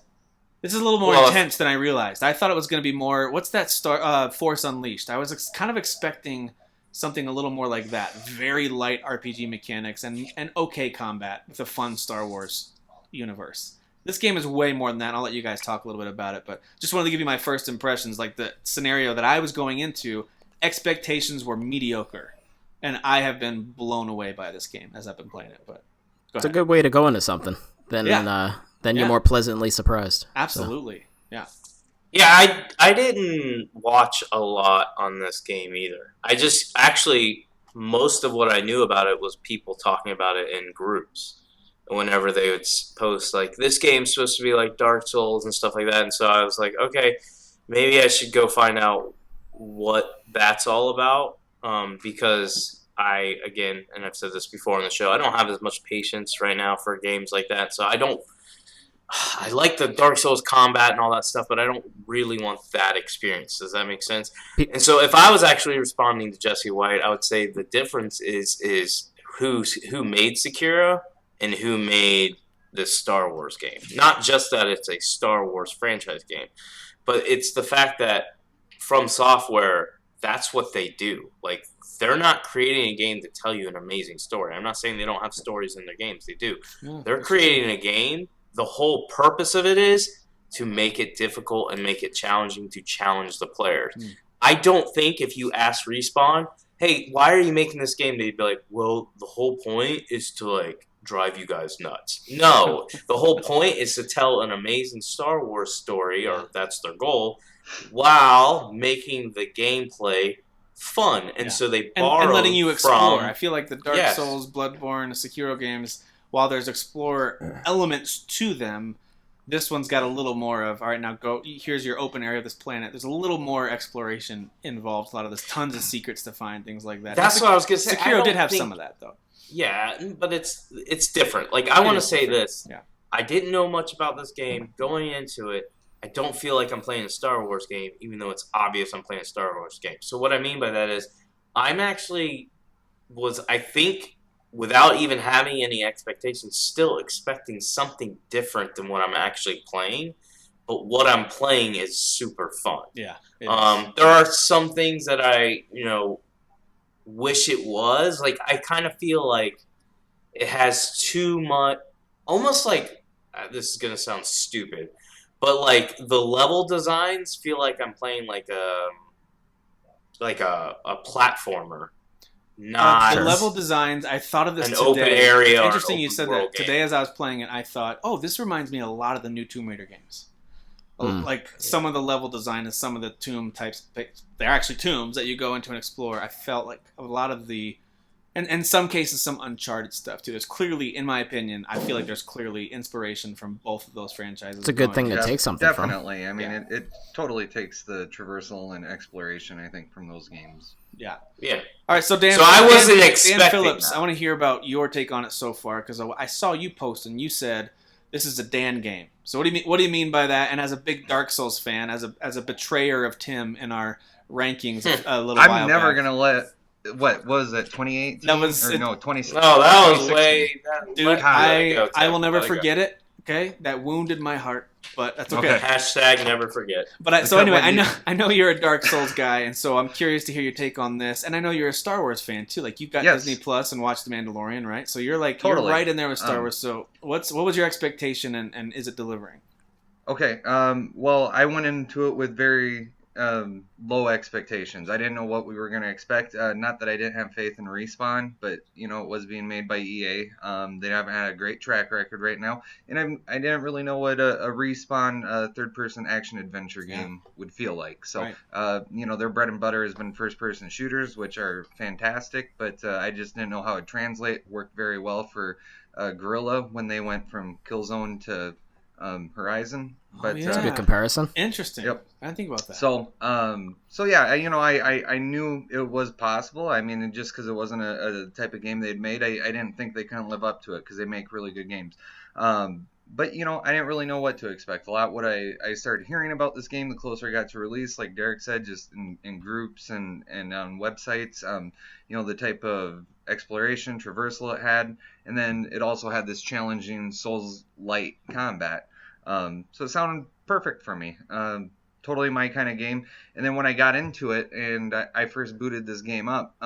a little more intense than I realized. I thought it was going to be more, what's that Force Unleashed? I was kind of expecting something a little more like that. Very light RPG mechanics and okay combat with a fun Star Wars universe. This game is way more than that. I'll let you guys talk a little bit about it, but just wanted to give you my first impressions. Like the scenario that I was going into, expectations were mediocre, and I have been blown away by this game as I've been playing it. But it's a good way to go into something. Then you're more pleasantly surprised. Absolutely, so. Yeah. Yeah, I didn't watch a lot on this game either. I just actually most of what I knew about it was people talking about it in groups. Whenever they would post like this game's supposed to be like Dark Souls and stuff like that, and so I was like, okay, maybe I should go find out what that's all about, because I, again, and I've said this before on the show, I don't have as much patience right now for games like that, so I like the Dark Souls combat and all that stuff, but I don't really want that experience. Does that make sense? And so if I was actually responding to Jesse White, I would say the difference is who made Sekiro and who made this Star Wars game. Not just that it's a Star Wars franchise game, but it's the fact that From Software, that's what they do. Like, they're not creating a game to tell you an amazing story. I'm not saying they don't have stories in their games. They do. They're creating a game. The whole purpose of it is to make it difficult and make it challenging to challenge the players. I don't think if you ask Respawn, hey, why are you making this game? They'd be like, well, the whole point is to, like, drive you guys nuts. No, the whole point is to tell an amazing Star Wars story, or that's their goal, while making the gameplay fun. And so they borrow and letting you explore. I feel like the Dark Souls, Bloodborne, Sekiro games, while there's explore elements to them, this one's got a little more of, all right, now go, here's your open area of this planet. There's a little more exploration involved. A lot of this, tons of secrets to find, things like that. That's what I was going to say. Sekiro did have some of that, though. Yeah, but it's different. Like, I want to say this. Yeah. I didn't know much about this game. Going into it, I don't feel like I'm playing a Star Wars game, even though it's obvious I'm playing a Star Wars game. So what I mean by that is, I think, without even having any expectations, still expecting something different than what I'm actually playing. But what I'm playing is super fun. Yeah. There are some things that I, wish it was. Like, I kind of feel like it has too much, almost like, this is going to sound stupid, but like the level designs feel like I'm playing like a platformer. Not the level designs. I thought of this an today. Open area. It's interesting you said that. Game. Today as I was playing it, I thought, oh, this reminds me a lot of the new Tomb Raider games. Like some of the level design and some of the tomb types, they're actually tombs that you go into and explore. I felt like a lot of the, and in some cases, some Uncharted stuff too. There's clearly, in my opinion, I feel like there's clearly inspiration from both of those franchises. It's a good thing to take something definitely. from. I mean, it totally takes the traversal and exploration, I think, from those games. Yeah. All right, so Dan. So I wasn't expecting Dan Phillips, that. I want to hear about your take on it so far, because I saw you post and you said this is a Dan game. So what do you mean by that? And as a big Dark Souls fan, as a betrayer of Tim in our rankings a little I'm while never back. gonna let. What was it? 2018? That was or no 20. No, that was 2016. way. Dude, God. I will never forget it. Okay, that wounded my heart, but that's okay. Hashtag never forget. But so anyway, I know you're a Dark Souls guy, and so I'm curious to hear your take on this. And I know you're a Star Wars fan too. Like you've got Disney Plus and watched The Mandalorian, right? So you're like you're right in there with Star Wars. So what was your expectation, and is it delivering? Okay. Well, I went into it with very low expectations. I didn't know what we were going to expect. Not that I didn't have faith in Respawn, but it was being made by EA. They haven't had a great track record right now, and I didn't really know what a Respawn third-person action adventure game would feel like. So, their bread and butter has been first-person shooters, which are fantastic, but I just didn't know how it would translate. Worked very well for Guerrilla when they went from Killzone to Horizon. But that's a good comparison. Interesting. Yep. I didn't think about that. So yeah, I knew it was possible. I mean, just because it wasn't a type of game they'd made, I didn't think they couldn't live up to it because they make really good games. But I didn't really know what to expect. A lot what I started hearing about this game, the closer I got to release, like Derek said, just in groups and on websites, the type of exploration, traversal it had, and then it also had this challenging Souls-light combat. So it sounded perfect for me. Totally my kind of game. And then when I got into it and I first booted this game up,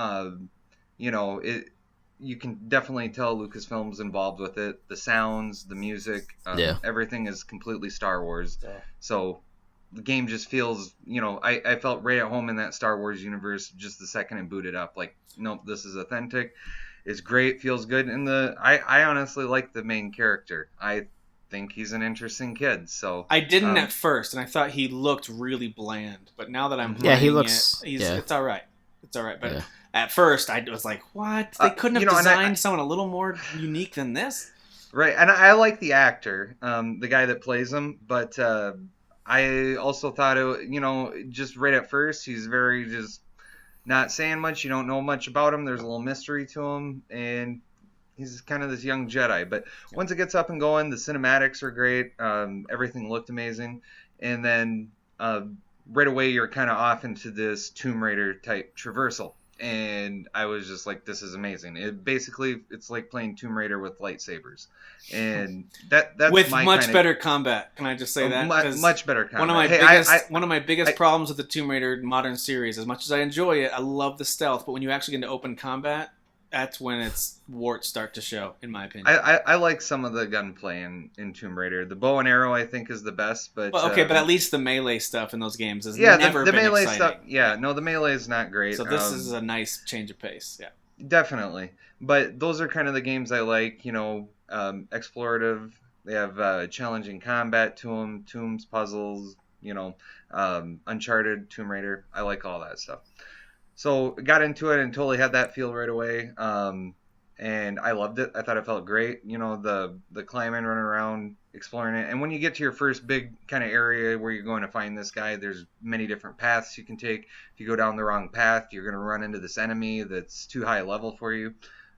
you can definitely tell Lucasfilm's involved with it. The sounds, the music, everything is completely Star Wars. Yeah. So the game just feels, I felt right at home in that Star Wars universe just the second it booted up. Like, nope, this is authentic. It's great, feels good. And I honestly like the main character. I think he's an interesting kid. So I didn't at first, and I thought he looked really bland. But now that I'm playing it's all right. It's all right. But at first, I was like, what? They couldn't have designed someone a little more unique than this? Right, and I like the actor, the guy that plays him, but I also thought, just right at first, he's very just not saying much. You don't know much about him. There's a little mystery to him, and he's kind of this young Jedi. But once it gets up and going, the cinematics are great. Everything looked amazing. And then right away, you're kind of off into this Tomb Raider type traversal. And I was just like, this is amazing. It's like playing Tomb Raider with lightsabers. And that's with much better combat. Can I just say that? Much better combat. One of my biggest problems with the Tomb Raider modern series, as much as I enjoy it, I love the stealth, but when you actually get into open combat, that's when its warts start to show, in my opinion. I like some of the gunplay in Tomb Raider. The bow and arrow, I think, is the best. But but at least the melee stuff in those games has never the been melee exciting. stuff. Yeah, no, the melee is not great. So this is a nice change of pace. Yeah, definitely. But those are kind of the games I like. Explorative. They have challenging combat to them, tombs, puzzles. Uncharted, Tomb Raider. I like all that stuff. So got into it and totally had that feel right away, and I loved it. I thought it felt great. The climbing, running around, exploring it. And when you get to your first big kind of area where you're going to find this guy, there's many different paths you can take. If you go down the wrong path, you're going to run into this enemy that's too high level for you.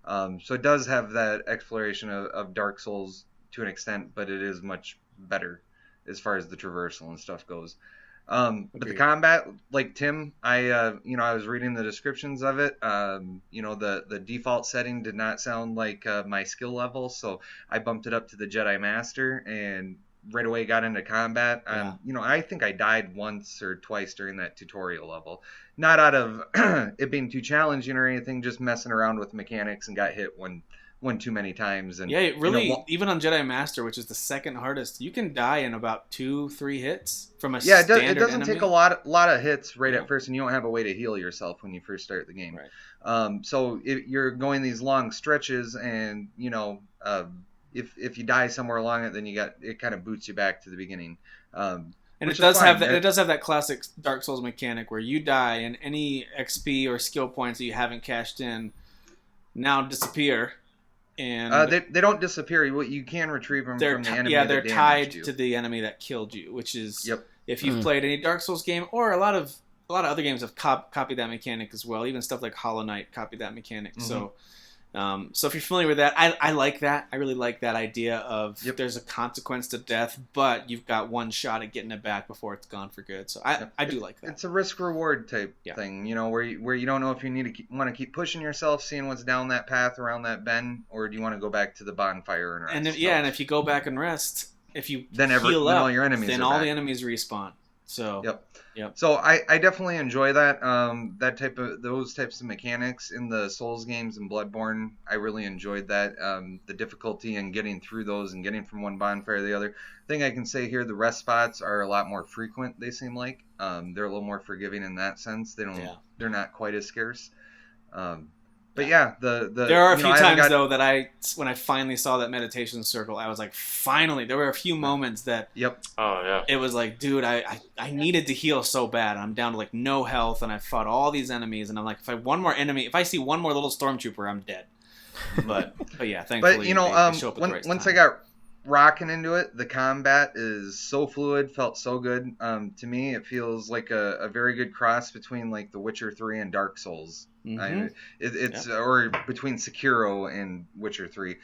So it does have that exploration of Dark Souls to an extent, but it is much better as far as the traversal and stuff goes. But the combat, like Tim, I was reading the descriptions of it. The default setting did not sound like my skill level, so I bumped it up to the Jedi Master and right away got into combat. I think I died once or twice during that tutorial level. Not out of it being too challenging or anything, just messing around with mechanics and got hit one too many times. And it really, even on Jedi Master, which is the second hardest, you can die in about 2-3 hits from a standard enemy. It doesn't take a lot of hits at first, and you don't have a way to heal yourself when you first start the game. Right. So if you're going these long stretches, and if you die somewhere along it, then it kind of boots you back to the beginning. And it does have that classic Dark Souls mechanic where you die, and any XP or skill points that you haven't cashed in now disappear. And they don't disappear. You can retrieve them from the enemy. Yeah, they're tied to the enemy that killed you, which is if you've played any Dark Souls game, or a lot of other games have copied that mechanic as well. Even stuff like Hollow Knight copied that mechanic. Mm-hmm. So So if you're familiar with that, I like that. I really like that idea of there's a consequence to death, but you've got one shot at getting it back before it's gone for good. So I do like that. It's a risk-reward type thing, where you don't know if you want to keep pushing yourself, seeing what's down that path around that bend, or do you want to go back to the bonfire and rest? And if you go back and rest, if you then all your enemies then are all back. the enemies respawn. So Yep. So I definitely enjoy that those types of mechanics in the Souls games and Bloodborne. I really enjoyed that, the difficulty in getting through those and getting from one bonfire to the other. Thing I can say here, the rest spots are a lot more frequent. They seem like they're a little more forgiving in that sense. They're not quite as scarce. But there are a few times though that when I finally saw that meditation circle, I was like, finally. There were a few moments that it was like, dude, I needed to heal so bad. I'm down to like no health, and I fought all these enemies, and I'm like, if I see one more little stormtrooper, I'm dead. But yeah, thankfully. They show up at the right once time. I got rocking into it, the combat is so fluid, felt so good. To me, it feels like a very good cross between like The Witcher 3 and Dark Souls. Or between Sekiro and Witcher 3. You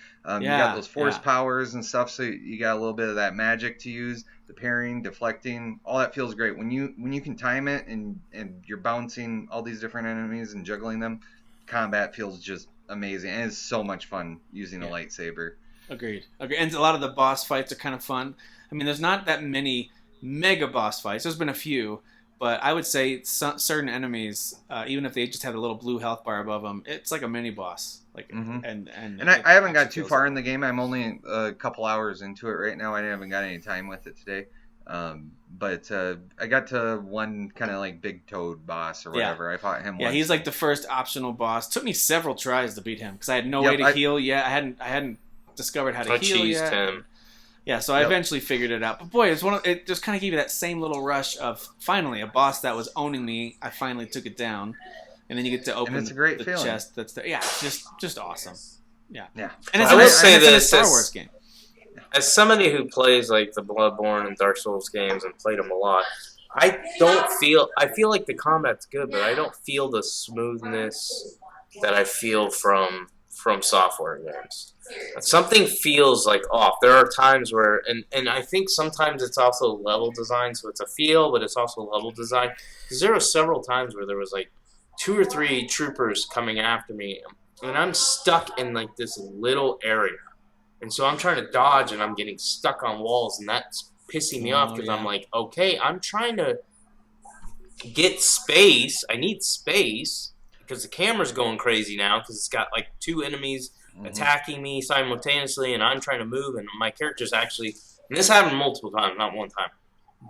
got those force powers and stuff, so you got a little bit of that magic to use, the parrying, deflecting, all that feels great. When you can time it and you're bouncing all these different enemies and juggling them, combat feels just amazing, and it's so much fun using a lightsaber. Agreed. And a lot of the boss fights are kind of fun. I mean, there's not that many mega boss fights. There's been a few, but I would say certain enemies, even if they just have a little blue health bar above them, it's like a mini boss. Like, and I haven't got too far in the game. I'm only a couple hours into it right now. I haven't got any time with it today. But I got to one kind of like big toad boss or whatever. I fought him. Yeah, once. he's like the first optional boss. Took me several tries to beat him because I had no way to heal yet. I hadn't discovered how to heal yet. Him. Yeah, so I eventually figured it out. But boy, it just kind of gave you that same little rush of finally a boss that was owning me. I finally took it down, and then you get to open the chest that's there. Yeah, just awesome. Yeah. And it's a Star Wars game. As somebody who plays like the Bloodborne and Dark Souls games and played them a lot, I feel like the combat's good, but I don't feel the smoothness that I feel from software games. Something feels like off. There are times where, and I think sometimes it's also level design, so it's a feel, but it's also level design. Because there were several times where there was like 2 or 3 troopers coming after me, and I'm stuck in like this little area. And so I'm trying to dodge, and I'm getting stuck on walls, and that's pissing me off because I'm like, okay, I'm trying to get space. I need space because the camera's going crazy now because it's got like 2 enemies attacking me simultaneously, and I'm trying to move, and my character's actually, and this happened multiple times, not one time,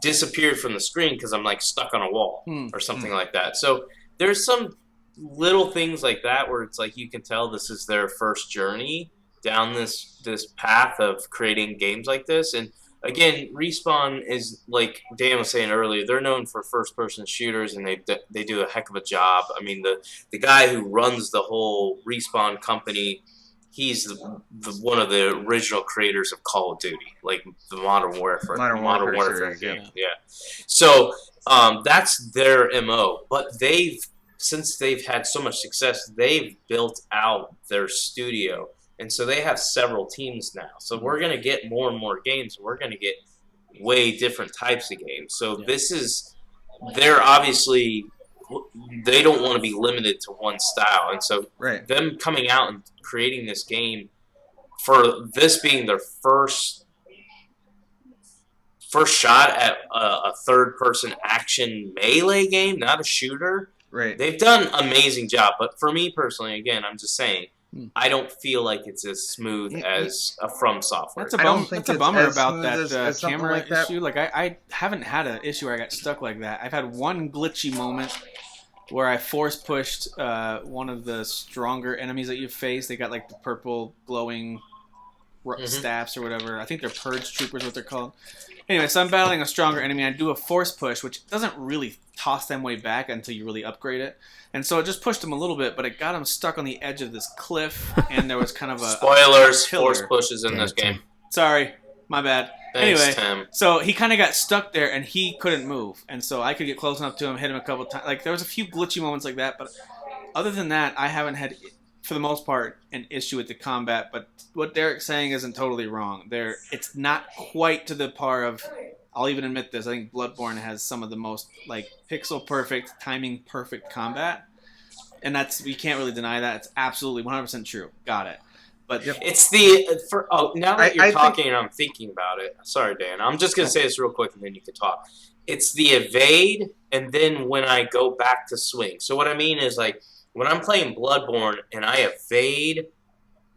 disappeared from the screen because I'm like stuck on a wall or something like that. So there's some little things like that where it's like you can tell this is their first journey down this path of creating games like this. And again, Respawn is, like Dan was saying earlier, they're known for first-person shooters, and they do a heck of a job. I mean, the guy who runs the whole Respawn company, he's one of the original creators of Call of Duty, like the Modern Warfare game. Yeah. So that's their MO. But since they've had so much success, they've built out their studio. And so they have several teams now. So we're going to get more and more games. We're going to get way different types of games. So they're obviously, they don't want to be limited to one style. And so them coming out and creating this game, for this being their first shot at a third-person action melee game, not a shooter, they've done an amazing job. But for me personally, again, I'm just saying, I don't feel like it's as smooth as a From Software. That's a bummer about that camera issue. Like I haven't had an issue where I got stuck like that. I've had one glitchy moment where I force pushed one of the stronger enemies that you face. They got like the purple glowing staffs or whatever. I think they're purge troopers, what they're called. Anyway, so I'm battling a stronger enemy. I do a force push, which doesn't really toss them way back until you really upgrade it. And so it just pushed them a little bit, but it got them stuck on the edge of this cliff, and there was kind of a... Spoilers, force pushes in this game. Sorry, my bad. Thanks, anyway, Tim. So he kind of got stuck there, and he couldn't move. And so I could get close enough to him, hit him a couple times. Like, there was a few glitchy moments like that, but other than that, I haven't had for the most part, an issue with the combat, but what Derek's saying isn't totally wrong. It's not quite to the par of, I'll even admit this, I think Bloodborne has some of the most like pixel perfect, timing perfect combat. And we can't really deny that. It's absolutely 100% true. Got it. But it's now that you're talking and I'm thinking about it. Sorry, Dan. I'm just going to say this real quick and then you can talk. It's the evade and then when I go back to swing. So what I mean is like when I'm playing Bloodborne and I evade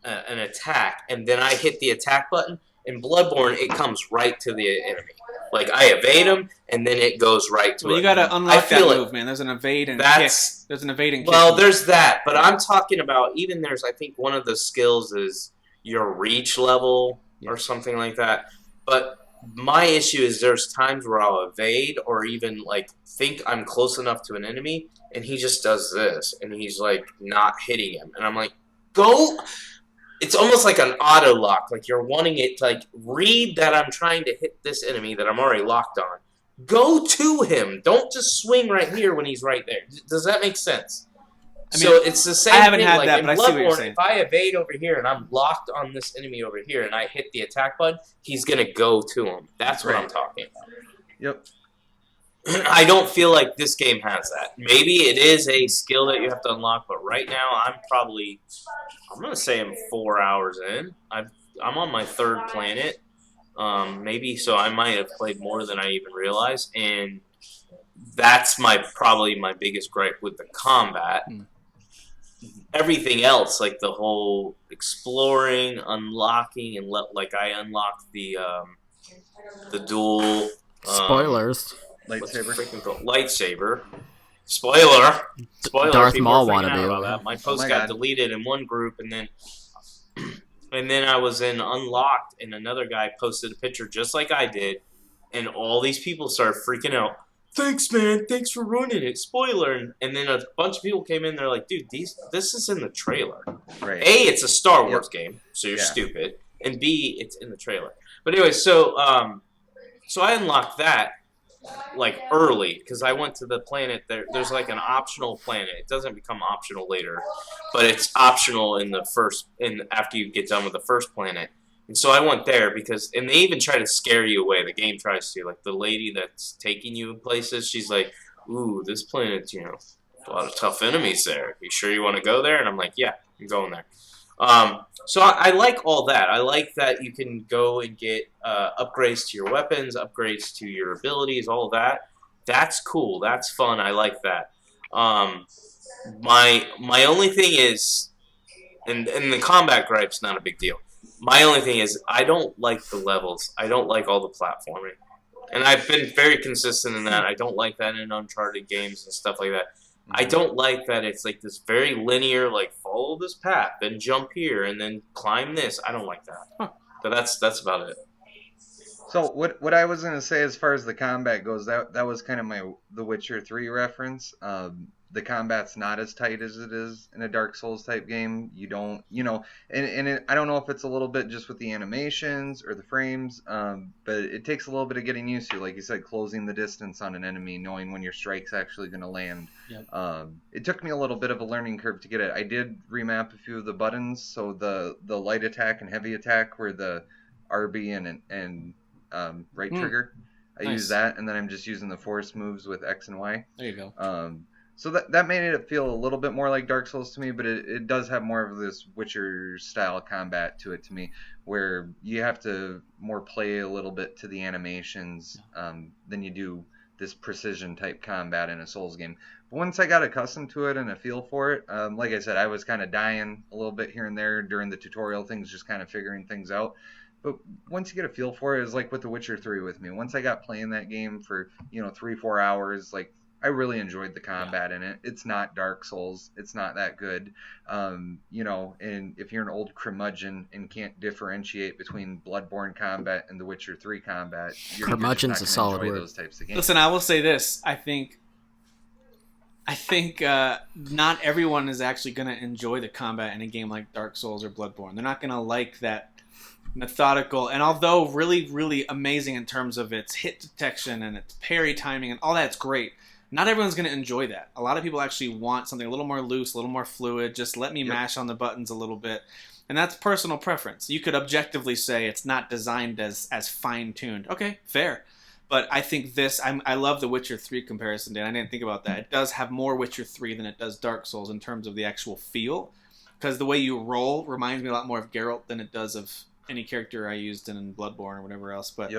an attack and then I hit the attack button, in Bloodborne it comes right to the enemy. Like I evade him and then it goes right to it. Well, you got to unlock that move, man. There's an evade and kick. There's an evade and kick. Well, there's that, but I'm talking about even there's I think one of the skills is your reach level or something like that. But my issue is there's times where I'll evade or even like think I'm close enough to an enemy and he just does this and he's like not hitting him and I'm like, go. It's almost like an auto lock, like you're wanting it to like read that I'm trying to hit this enemy that I'm already locked on. Go to him. Don't just swing right here when he's right there. Does that make sense? I mean, so it's the same thing. I haven't had like that, in but I see what you're Bloodborne, saying. if I evade over here and I'm locked on this enemy over here and I hit the attack button, he's gonna go to him. That's what I'm talking about. Yep. I don't feel like this game has that. Maybe it is a skill that you have to unlock, but right now I'm going to say I'm 4 hours in. I'm on my third planet. Maybe so I might have played more than I even realized, and that's probably my biggest gripe with the combat. Everything else, like the whole exploring, unlocking, and like I unlocked the dual spoilers. Lightsaber. Spoiler. Darth Maul wannabe. My post got deleted in one group, and then I was in Unlocked, and another guy posted a picture just like I did, and all these people started freaking out. Thanks, man. Thanks for ruining it. Spoiler. And then a bunch of people came in. They're like, dude, this is in the trailer. Right. A, it's a Star Wars game, so you're stupid. And B, it's in the trailer. But anyway, so I unlocked that like early because I went to the planet. There's like an optional planet. It doesn't become optional later, but it's optional after you get done with the first planet. And so I went there and they even try to scare you away. The game tries to. Like the lady that's taking you places, she's like, ooh, this planet's, a lot of tough enemies there. You sure you want to go there? And I'm like, yeah, I'm going there. So I like all that. I like that you can go and get upgrades to your weapons, upgrades to your abilities, all that. That's cool. That's fun. I like that. My only thing is, and the combat gripe's not a big deal. My only thing is I don't like the levels. I don't like all the platforming. And I've been very consistent in that. I don't like that in Uncharted games and stuff like that. I don't like that it's like this very linear, like follow this path, then jump here, and then climb this. I don't like that. But that's about it. So what I was gonna say as far as the combat goes, that was kind of my The Witcher 3 reference. The combat's not as tight as it is in a Dark Souls type game. You don't, I don't know if it's a little bit just with the animations or the frames, but it takes a little bit of getting used to, like you said, closing the distance on an enemy, knowing when your strike's actually going to land. Yep. It took me a little bit of a learning curve to get it. I did remap a few of the buttons, so the light attack and heavy attack were the RB and right trigger. I use that, and then I'm just using the force moves with X and Y. There you go. So that made it feel a little bit more like Dark Souls to me, but it does have more of this Witcher-style combat to it to me, where you have to more play a little bit to the animations than you do this precision-type combat in a Souls game. But once I got accustomed to it and a feel for it, like I said, I was kind of dying a little bit here and there during the tutorial things, just kind of figuring things out. But once you get a feel for it, it's like with The Witcher 3 with me. Once I got playing that game for 3-4 hours, like, I really enjoyed the combat in it. It's not Dark Souls. It's not that good. And if you're an old curmudgeon and can't differentiate between Bloodborne combat and The Witcher 3 combat, you're just not going to enjoy those types of games. Listen, I will say this. I think not everyone is actually going to enjoy the combat in a game like Dark Souls or Bloodborne. They're not going to like that methodical, and although really, really amazing in terms of its hit detection and its parry timing and all that's great, Not everyone's going to enjoy that. A lot of people actually want something a little more loose, a little more fluid. Just let me mash on the buttons a little bit. And that's personal preference. You could objectively say it's not designed as fine-tuned. Okay, fair. But I think I love the Witcher 3 comparison, Dan. I didn't think about that. It does have more Witcher 3 than it does Dark Souls in terms of the actual feel. Because the way you roll reminds me a lot more of Geralt than it does of any character I used in Bloodborne or whatever else. But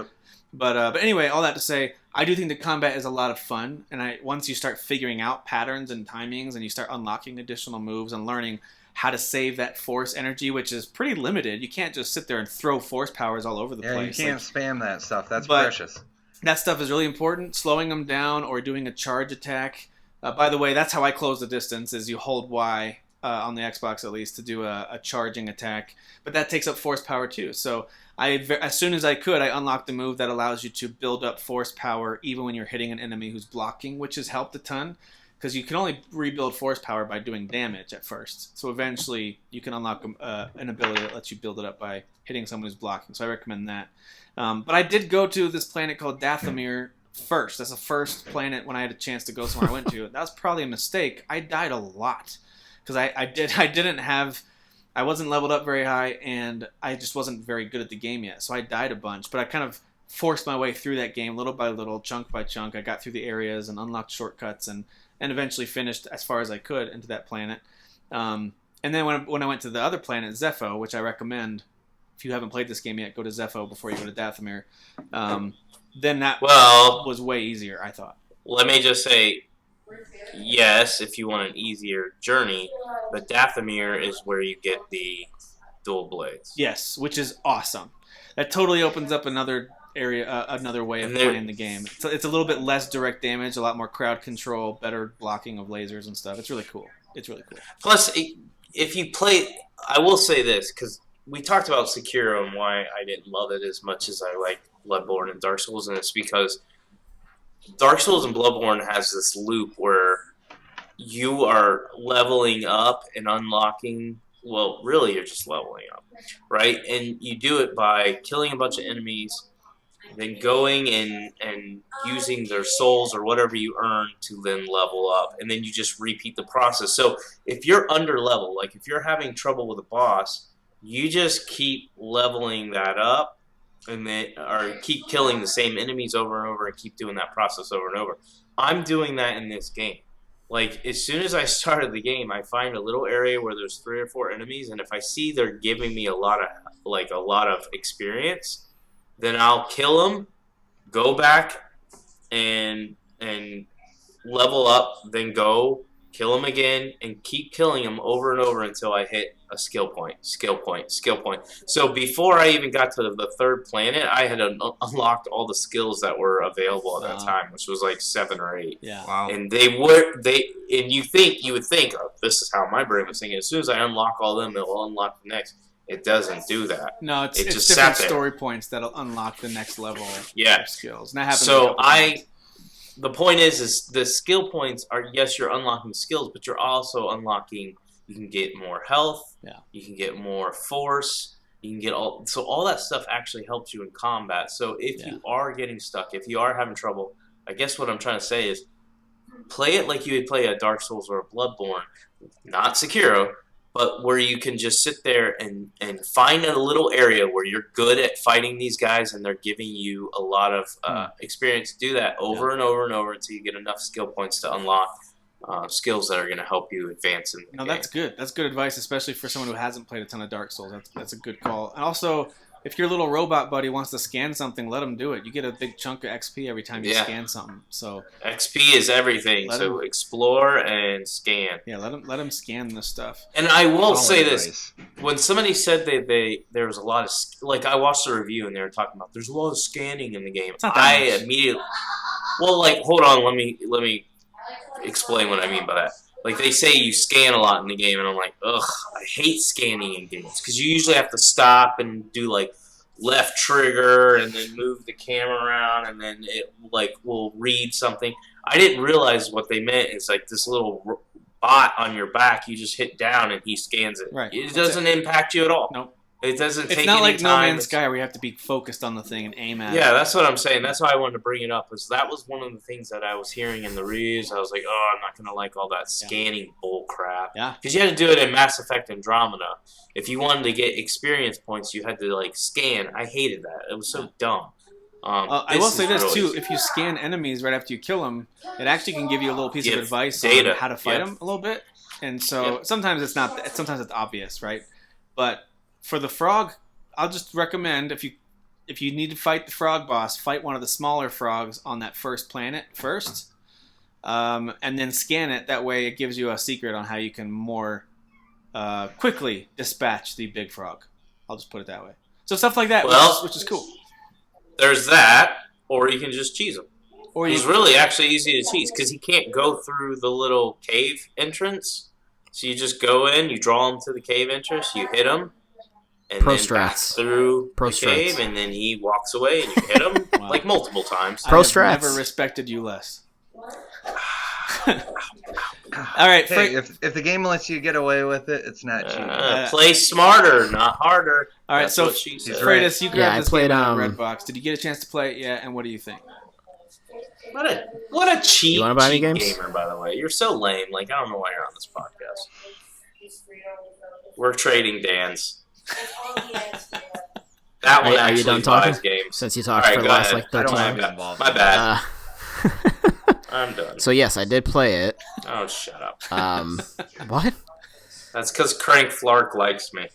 anyway, all that to say, I do think the combat is a lot of fun. And once you start figuring out patterns and timings and you start unlocking additional moves and learning how to save that force energy, which is pretty limited. You can't just sit there and throw force powers all over the place. Yeah, you can't spam that stuff. That's precious. That stuff is really important. Slowing them down or doing a charge attack. By the way, that's how I close the distance, is you hold Y on the Xbox at least to do a charging attack. But that takes up force power too. So as soon as I could, I unlocked the move that allows you to build up force power even when you're hitting an enemy who's blocking, which has helped a ton. Because you can only rebuild force power by doing damage at first. So eventually you can unlock an ability that lets you build it up by hitting someone who's blocking. So I recommend that. But I did go to this planet called Dathomir first. That's the first planet when I had a chance to go somewhere I went to. That was probably a mistake. I died a lot. Because I wasn't leveled up very high, and I just wasn't very good at the game yet. So I died a bunch. But I kind of forced my way through that game little by little, chunk by chunk. I got through the areas and unlocked shortcuts and eventually finished as far as I could into that planet. And then when I went to the other planet, Zepho, which I recommend, if you haven't played this game yet, go to Zepho before you go to Dathomir. Then that was way easier, I thought. Let me just say, yes, if you want an easier journey, but Dathomir is where you get the dual blades. Yes, which is awesome. That totally opens up another area, another way of playing the game. So it's a little bit less direct damage, a lot more crowd control, better blocking of lasers and stuff. It's really cool. Plus, if you play, I will say this, because we talked about Sekiro and why I didn't love it as much as I like Bloodborne and Dark Souls, and it's because Dark Souls and Bloodborne has this loop where you are leveling up and unlocking. Well, really, you're just leveling up, right? And you do it by killing a bunch of enemies, then going and using their souls or whatever you earn to then level up. And then you just repeat the process. So if you're under level, like if you're having trouble with a boss, you just keep leveling that up or keep killing the same enemies over and over and keep doing that process over and over. I'm doing that in this game. Like, as soon as I started the game, I find a little area where there's 3 or 4 enemies, and if I see they're giving me a lot of experience, then I'll kill them, go back and level up, then go kill them again, and keep killing them over and over until I hit a skill point. So before I even got to the 3rd planet, I had unlocked all the skills that were available at that time, which was like 7 or 8. Yeah. Wow. And you would think, oh, this is how my brain was thinking. As soon as I unlock all of them, it'll unlock the next. It doesn't do that. No, it's just different story points that'll unlock the next level of skills. And that happens. The point is the skill points are, yes, you're unlocking skills, but you're also unlocking. You can get more health. Yeah. You can get more force. You can get all that stuff actually helps you in combat. So if you are getting stuck, if you are having trouble, I guess what I'm trying to say is play it like you would play a Dark Souls or a Bloodborne, not Sekiro, but where you can just sit there and find a little area where you're good at fighting these guys and they're giving you a lot of experience. Do that over and over and over until you get enough skill points to unlock skills that are going to help you advance in the game. That's good. That's good advice, especially for someone who hasn't played a ton of Dark Souls. That's a good call. And also, if your little robot buddy wants to scan something, let him do it. You get a big chunk of XP every time you scan something. So XP is everything. So explore and scan. Yeah, let him scan this stuff. And I will say this: when somebody said there was a lot of I watched a review and they were talking about there's a lot of scanning in the game. I immediately hold on, let me explain what I mean by that. Like, they say you scan a lot in the game, and I'm like, ugh, I hate scanning in games. Because you usually have to stop and do, left trigger, and then move the camera around, and then it, will read something. I didn't realize what they meant. It's this little bot on your back. You just hit down, and he scans it. Right. It doesn't impact you at all. Nope. It doesn't take It's not any like time. No Man's Sky where you have to be focused on the thing and aim at it. Yeah, that's what I'm saying. That's why I wanted to bring it up. That was one of the things that I was hearing in the reviews. I was like, oh, I'm not going to like all that scanning bull crap. Yeah. Because you had to do it in Mass Effect Andromeda. If you wanted to get experience points, you had to, like, scan. I hated that. It was so dumb. I will say this, too. If you scan enemies right after you kill them, it actually can give you a little piece of advice on how to fight them a little bit. And so sometimes it's not. Sometimes it's obvious, right? But for the frog, I'll just recommend if you need to fight the frog boss, fight one of the smaller frogs on that first planet first, and then scan it. That way, it gives you a secret on how you can more quickly dispatch the big frog. I'll just put it that way. So stuff like that, which is cool. There's that, or you can just cheese him. Or he's really actually easy to cheese because he can't go through the little cave entrance. So you just go in, you draw him to the cave entrance, you hit him, and then back through the cave, and then he walks away, and you hit him like multiple times. I have never respected you less. All right, hey, if the game lets you get away with it, it's not cheating. Play smarter, not harder. All right, That's so what she said. Freitas, you grabbed this game out of Redbox. Did you get a chance to play it yet? And what do you think? What a cheap, you wanna buy any cheap games? gamer, by the way. You're so lame. Like, I don't know why you're on this podcast. We're trading Dan's. That one are you done talking? Games. Since you talked for the last like 13 minutes. My bad. I'm done. So yes, I did play it. Oh, shut up. What? That's because Crank Flark likes me.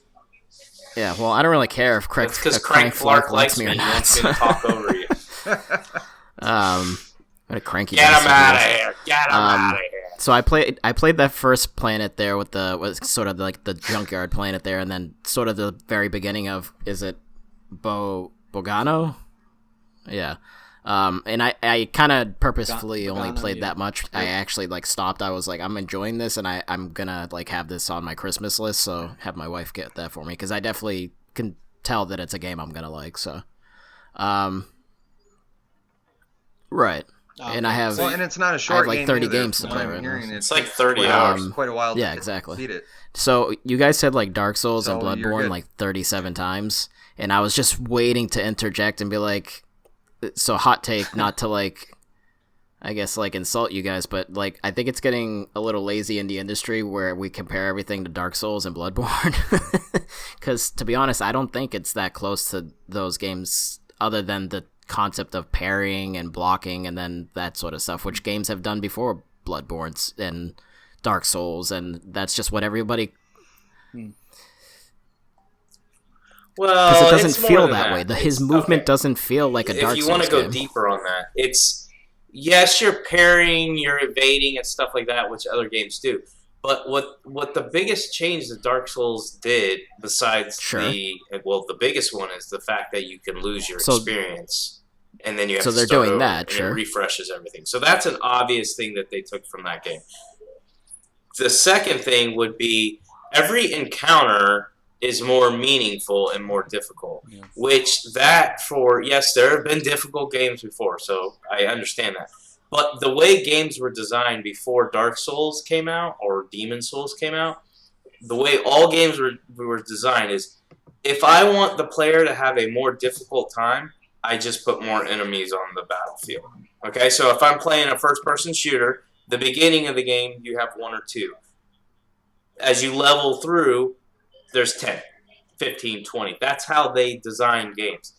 Yeah, well, I don't really care if Crank Flark likes me or not. He's going to talk over you. What a cranky. Get him out of here! Get him out of here! So I played that first planet there with sort of like the junkyard planet there, and then sort of the very beginning of is it Bogano? Yeah. And I kind of purposefully only played that much. I actually like stopped. I was like, I'm enjoying this, and I'm gonna like have this on my Christmas list. So have my wife get that for me because I definitely can tell that it's a game I'm gonna like. So, right. And I have and it's not a short game. I have like 30 games to play right now. It's like 30 hours. Quite a while. Yeah, exactly. Beat it. So you guys said like Dark Souls and Bloodborne like 37 times, and I was just waiting to interject and be like. So hot take, not to like, I guess like insult you guys, but like I think it's getting a little lazy in the industry where we compare everything to Dark Souls and Bloodborne. Because to be honest, I don't think it's that close to those games, other than the concept of parrying and blocking and then that sort of stuff, which games have done before Bloodborne and Dark Souls, and that's just what everybody. Well, because it doesn't feel that way. His movement doesn't feel like a Dark Souls game. If you want to go deeper on that, it's yes, you're parrying, you're evading, and stuff like that, which other games do. But what the biggest change that Dark Souls did, besides the biggest one is the fact that you can lose your experience, and then you have to start doing over, that. And it refreshes everything. So that's an obvious thing that they took from that game. The second thing would be every encounter is more meaningful and more difficult. Yeah. Yes, there have been difficult games before, so I understand that. But the way games were designed before Dark Souls came out or Demon Souls came out, the way all games were designed is if I want the player to have a more difficult time, I just put more enemies on the battlefield. Okay, so if I'm playing a first-person shooter, the beginning of the game, you have 1 or 2. As you level through, there's 10, 15, 20. That's how they design games.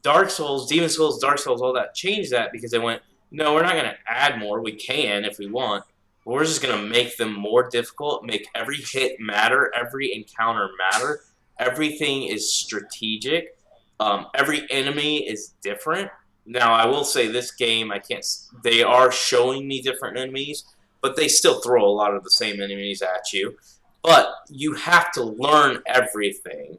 Dark Souls, Demon Souls, Dark Souls, all that changed that because they went, no, we're not going to add more. We can if we want. But we're just going to make them more difficult, make every hit matter, every encounter matter. Everything is strategic. Every enemy is different. Now, I will say this game, they are showing me different enemies, but they still throw a lot of the same enemies at you. But you have to learn everything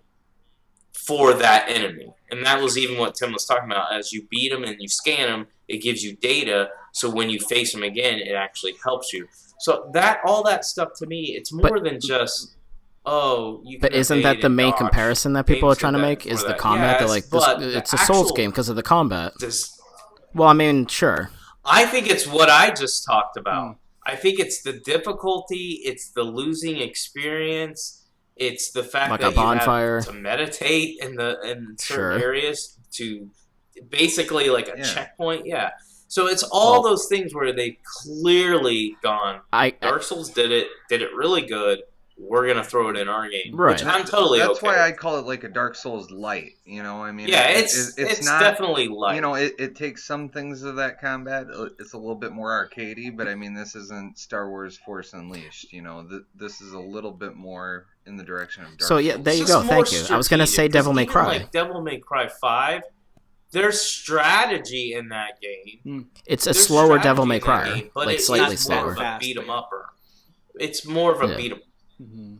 for that enemy. And that was even what Tim was talking about. As you beat them and you scan them, it gives you data. So when you face them again, it actually helps you. So all that stuff to me, it's more than just, you can But isn't that the main comparison that people are trying to make? Is the combat? They're like, it's a Souls game because of the combat. Well, I mean, sure. I think it's what I just talked about. I think it's the difficulty, it's the losing experience, It's the fact like that a bonfire. you have to meditate in certain areas to basically like a checkpoint. Yeah. So it's all those things where they've clearly gone. Dark Souls did it really good. We're gonna throw it in our game, which I'm totally That's okay. why I call it like a Dark Souls light. You know, I mean, it's not, definitely light. You know, it takes some things of that combat. It's a little bit more arcadey, but I mean, this isn't Star Wars Force Unleashed. You know, this is a little bit more in the direction of Dark Souls. So yeah, there you go. Thank you. I was gonna say Devil May Cry. Like Devil May Cry 5. There's strategy in that game. It's a slower Devil May Cry, but like slightly slower. Beat 'em upper. It's more of a beat 'em. Mm-hmm.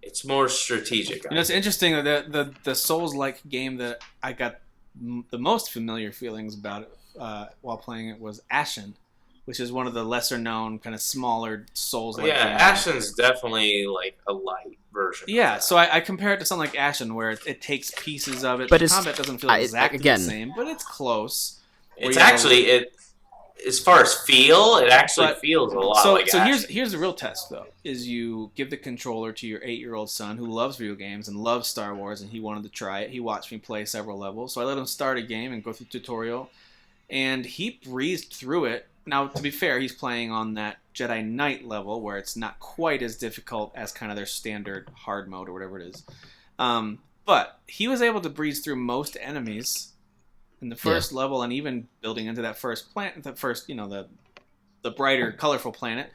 It's more strategic. You know, it's interesting that the Souls-like game that I got the most familiar feelings about it while playing it was Ashen, which is one of the lesser-known, kind of smaller Souls-like games. Ashen's definitely like a light version. Yeah, so I compare it to something like Ashen, where it takes pieces of it. But the combat doesn't feel exactly the same, but it's close. It's actually as far as feel, it actually feels a lot like Ashen. So here's the real test, though, is you give the controller to your 8-year-old son who loves video games and loves Star Wars, and he wanted to try it. He watched me play several levels, so I let him start a game and go through the tutorial, and he breezed through it. Now, to be fair, he's playing on that Jedi Knight level, where it's not quite as difficult as kind of their standard hard mode or whatever it is. But he was able to breeze through most enemies in the first level, and even building into that first planet, the brighter, colorful planet,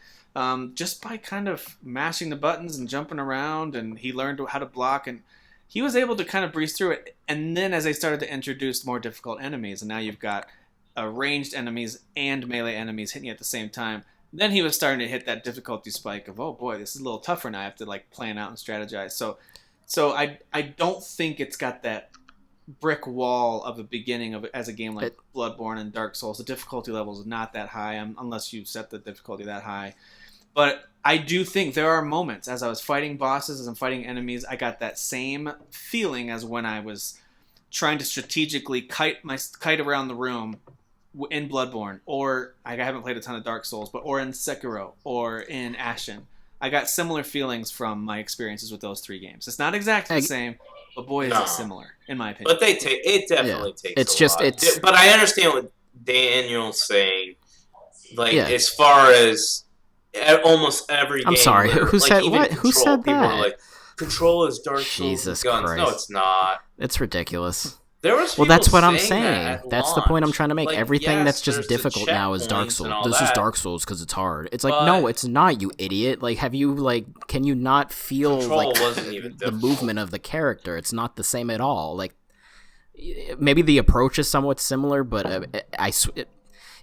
just by kind of mashing the buttons and jumping around, and he learned how to block, and he was able to kind of breeze through it. And then as they started to introduce more difficult enemies, and now you've got ranged enemies and melee enemies hitting you at the same time, then he was starting to hit that difficulty spike of, oh boy, this is a little tougher now. I have to like plan out and strategize. So I don't think it's got that brick wall of the beginning of it as a game like Bloodborne and Dark Souls. The difficulty level is not that high unless you set the difficulty that high. But I do think there are moments as I was fighting bosses, as I'm fighting enemies, I got that same feeling as when I was trying to strategically kite around the room in Bloodborne, or I haven't played a ton of Dark Souls, or in Sekiro, or in Ashen. I got similar feelings from my experiences with those three games. It's not exactly the same, but boy, is it similar, in my opinion. But it definitely takes a lot. But I understand what Daniel's saying. Like, as far as almost every game. I'm sorry, who said what? Control, who said people that? are like, Control is Dark Souls Jesus with guns. Christ. No, it's not. It's ridiculous. Well, that's what I'm saying. That's the point I'm trying to make. Like, everything that's just difficult now is Dark Souls. This is Dark Souls because it's hard. It's like, no, it's not, you idiot. Like, can you not feel the movement of the character? It's not the same at all. Like, maybe the approach is somewhat similar, but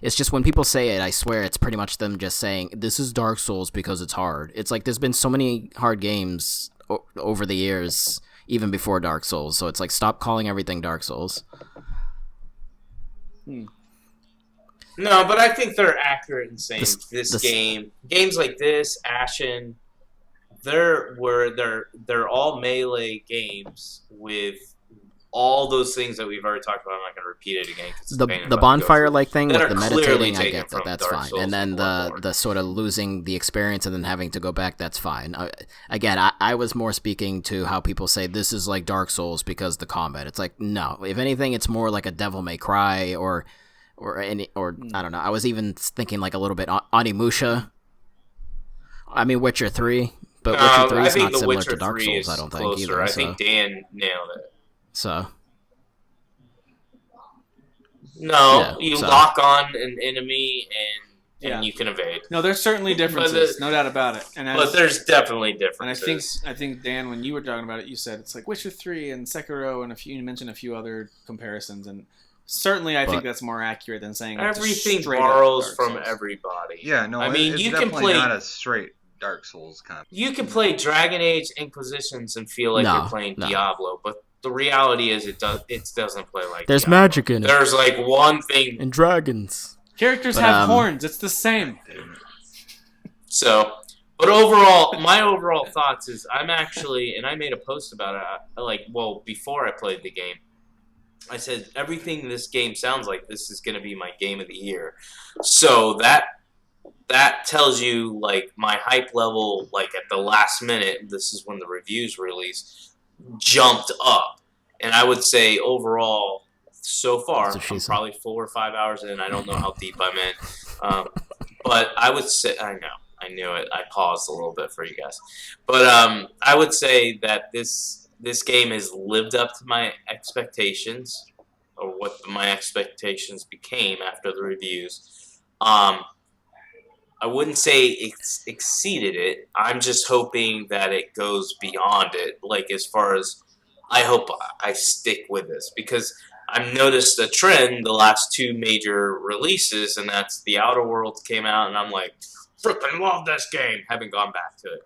it's just when people say it, I swear it's pretty much them just saying, this is Dark Souls because it's hard. It's like there's been so many hard games over the years, even before Dark Souls, so it's like, stop calling everything Dark Souls. No, but I think they're accurate in saying games like this, Ashen, they're all melee games with all those things that we've already talked about. I'm not going to repeat it again. The bonfire like thing with the meditating, I get that. That's fine. And then the sort of losing the experience and then having to go back, that's fine. Again, I was more speaking to how people say this is like Dark Souls because the combat. It's like, no. If anything, it's more like a Devil May Cry or I don't know. I was even thinking like a little bit Onimusha. I mean, Witcher 3. But Witcher 3 is not similar to Dark Souls, I don't think, either. I think Dan nailed it. So you lock on an enemy and you can evade. No, there's certainly differences, no doubt about it. But there's definitely differences. And I think Dan, when you were talking about it, you said it's like Witcher 3 and Sekiro, and you mentioned a few other comparisons, and certainly I think that's more accurate than saying everything borrows from everybody. Yeah, no, I mean, you can play not a straight Dark Souls comp. You can play Dragon Age Inquisitions and feel like you're playing Diablo, but the reality is it doesn't play like there's Diablo. magic in it. There's like one thing and dragons. Characters have horns. It's the same. So, but overall, my overall thoughts is I'm actually, and I made a post about it. Before I played the game, I said everything this game sounds like this is going to be my game of the year. So that that tells you like my hype level, like at the last minute, this is when the reviews released, jumped up. And I would say overall, so far, I'm probably 4 or 5 hours in. I don't know how deep I'm in. But I would say, I knew it. I paused a little bit for you guys. But I would say that this game has lived up to my expectations, or what my expectations became after the reviews. I wouldn't say it's exceeded it. I'm just hoping that it goes beyond it. Like, as far as, I hope I stick with this, because I've noticed a trend the last 2 major releases, and that's The Outer Worlds came out, and I'm like, freaking love this game. Haven't gone back to it.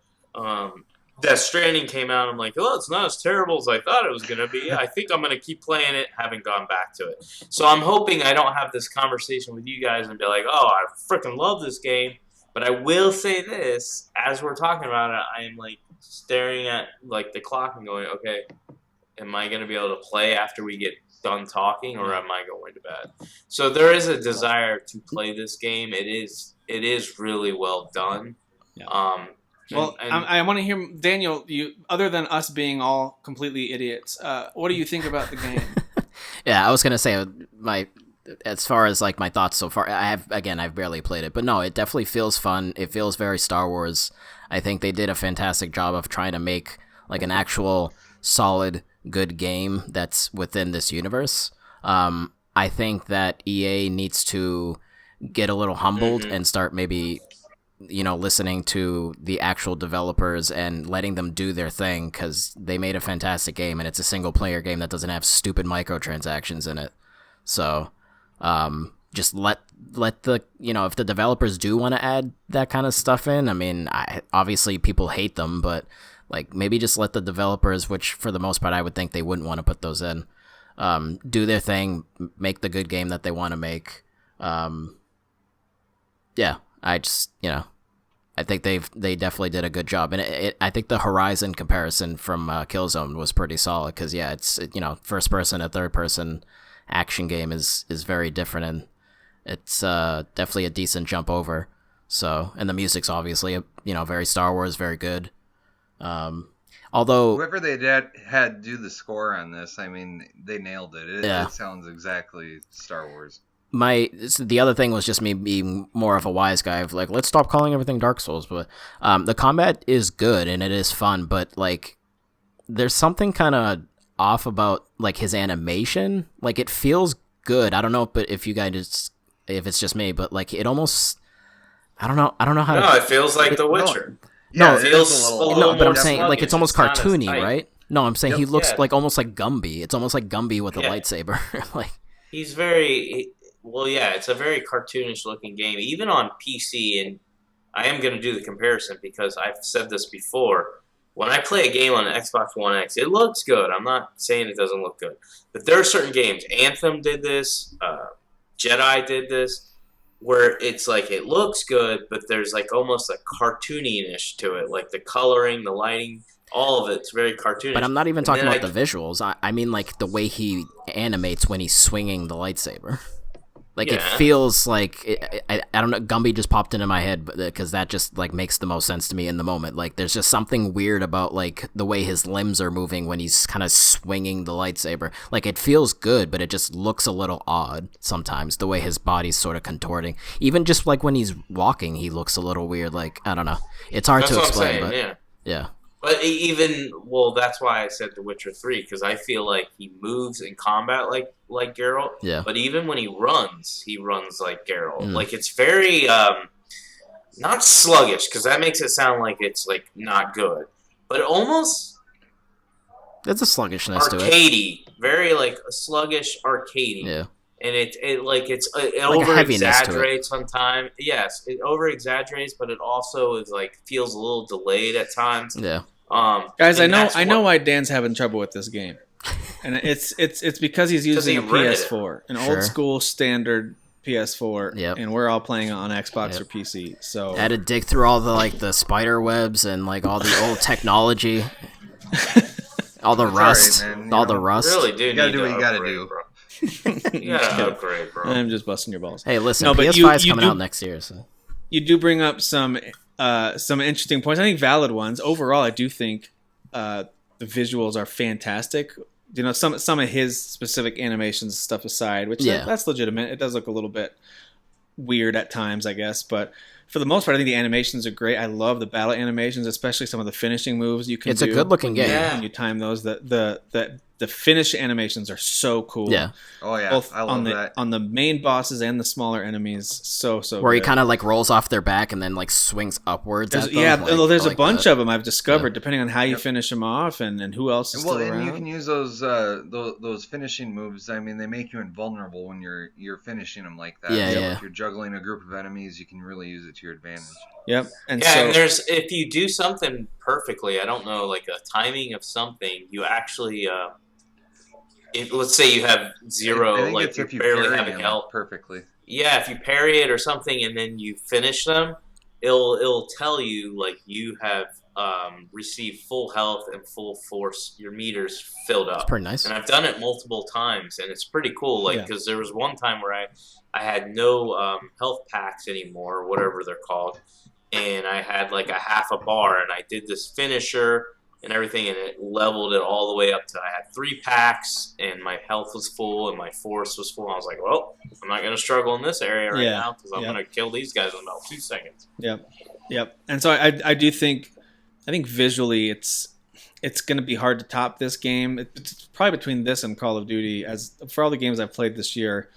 Death Stranding came out, I'm like, oh, it's not as terrible as I thought it was going to be. I think I'm going to keep playing it. Haven't gone back to it. So I'm hoping I don't have this conversation with you guys and be like, oh, I freaking love this game. But I will say this, as we're talking about it, I am like staring at like the clock and going, okay, am I going to be able to play after we get done talking, or am I going to bed? So there is a desire to play this game. It is really well done. Yeah. I want to hear, Daniel, you, other than us being all completely idiots, what do you think about the game? Yeah, I was going to say, as far as like my thoughts so far, I've barely played it, but no, it definitely feels fun. It feels very Star Wars. I think they did a fantastic job of trying to make like an actual solid, good game that's within this universe. I think that EA needs to get a little humbled and start maybe, listening to the actual developers and letting them do their thing, because they made a fantastic game, and it's a single player game that doesn't have stupid microtransactions in it. So just let the, if the developers do want to add that kind of stuff in, I mean, obviously people hate them, but like maybe just let the developers, which for the most part I would think they wouldn't want to put those in, do their thing, make the good game that they want to make. Yeah, I just, I think they definitely did a good job, and I think the Horizon comparison from Killzone was pretty solid, because yeah, it's first person and third person action game is very different, and it's definitely a decent jump over. So, and the music's obviously very Star Wars, very good. Although whoever they had do the score on this, I mean, they nailed it. It sounds exactly Star Wars. The other thing was just me being more of a wise guy of like, let's stop calling everything Dark Souls. But the combat is good and it is fun, but like there's something kind of off about like his animation. Like it feels good. I don't know, but if it's just me, but like it almost, I don't know how to. No, it feels like The Witcher. No, it feels a little but I'm more saying like it's almost cartoony, right? No, I'm saying he looks like almost like Gumby. It's almost like Gumby with a lightsaber. Like he's very. Well, yeah, it's a very cartoonish looking game, even on PC, and I am going to do the comparison because I've said this before. When I play a game on Xbox One X, it looks good. I'm not saying it doesn't look good. But there are certain games, Anthem did this, Jedi did this, where it's like it looks good, but there's like almost a cartoony-ish to it, like the coloring, the lighting, all of it's very cartoonish. But I'm not even talking about the visuals. I mean like the way he animates when he's swinging the lightsaber. Like it feels like I don't know. Gumby just popped into my head because that just like makes the most sense to me in the moment. Like there's just something weird about like the way his limbs are moving when he's kind of swinging the lightsaber. Like it feels good, but it just looks a little odd sometimes. The way his body's sort of contorting. Even just like when he's walking, he looks a little weird. Like I don't know. It's hard to explain, but yeah. But that's why I said The Witcher 3, because I feel like he moves in combat like Geralt. Yeah. But even when he runs like Geralt. Like it's very not sluggish, because that makes it sound like it's like not good, but almost there's a sluggishness to it. Arcadey, very like a sluggish arcadey. Yeah. And it like over exaggerates sometimes. Yes, it over exaggerates, but it also is like feels a little delayed at times. Yeah. Guys, I know why Dan's having trouble with this game, and it's because he's using a PS4, an old school standard PS4, and we're all playing it on Xbox or PC. So I had to dig through all the like the spider webs and like all the old technology, all the rust, all the rust. Really, dude, you gotta do what you gotta do. Bro. You gotta upgrade, bro. I'm just busting your balls. Hey, listen, PS5's coming out next year, so you do bring up some interesting points. I think valid ones. Overall, I do think the visuals are fantastic. You know, some of his specific animations and stuff aside, which that's legitimate. It does look a little bit weird at times, I guess, but for the most part, I think the animations are great. I love the battle animations, especially some of the finishing moves you can do. It's a good looking game. When you time those, the finish animations are so cool. Yeah. Oh yeah, both I love that on the main bosses and the smaller enemies. So where he good. kind of like rolls off their back and then like swings upwards. There's, at them. yeah, like, there's I a bunch that. of them I've discovered, depending on how you finish them off and who else is still around. And you can use those finishing moves. I mean, they make you invulnerable when you're finishing them like that. Yeah, so yeah. If you're juggling a group of enemies, you can really use it to your advantage. Yep. And and there's if you do something perfectly, I don't know, like a timing of something, you actually let's say you have zero, like you're barely having health perfectly. Yeah, if you parry it or something and then you finish them, it'll tell you like you have received full health and full force. Your meter's filled up. That's pretty nice. And I've done it multiple times, and it's pretty cool. Like because there was one time where I had no health packs anymore, or whatever they're called, and I had like a half a bar, and I did this finisher and everything, and it leveled it all the way up to I had 3 packs, and my health was full, and my force was full. I was like, well, I'm not going to struggle in this area right now because I'm going to kill these guys in about 2 seconds. Yep. And so I do think, visually it's going to be hard to top this game. It's probably between this and Call of Duty, as for all the games I've played this year,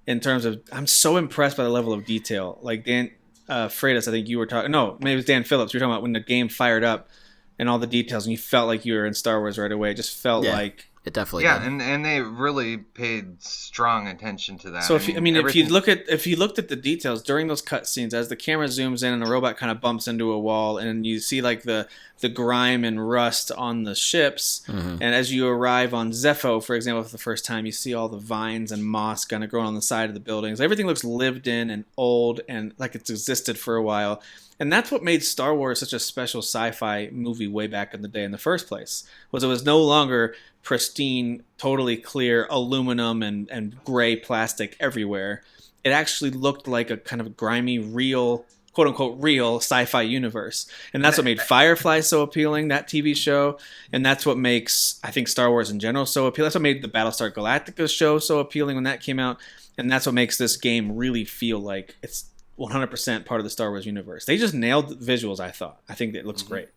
in terms of, I'm so impressed by the level of detail. Like Dan Freitas, I think you were talking, no, maybe it was Dan Phillips, you were talking about when the game fired up, and all the details, and you felt like you were in Star Wars right away. It just felt like it definitely. Yeah, did. and they really paid strong attention to that. So if you looked at the details during those cutscenes, as the camera zooms in and the robot kind of bumps into a wall, and you see like the grime and rust on the ships, and as you arrive on Zepho, for example, for the first time, you see all the vines and moss kind of growing on the side of the buildings. Everything looks lived in and old and like it's existed for a while. And that's what made Star Wars such a special sci-fi movie way back in the day in the first place, was it was no longer pristine, totally clear aluminum and gray plastic everywhere. It actually looked like a kind of grimy, real, quote-unquote real sci-fi universe. And that's what made Firefly so appealing, that TV show. And that's what makes, I think, Star Wars in general so appealing. That's what made the Battlestar Galactica show so appealing when that came out. And that's what makes this game really feel like it's 100% part of the Star Wars universe. They just nailed the visuals, I thought. I think it looks great.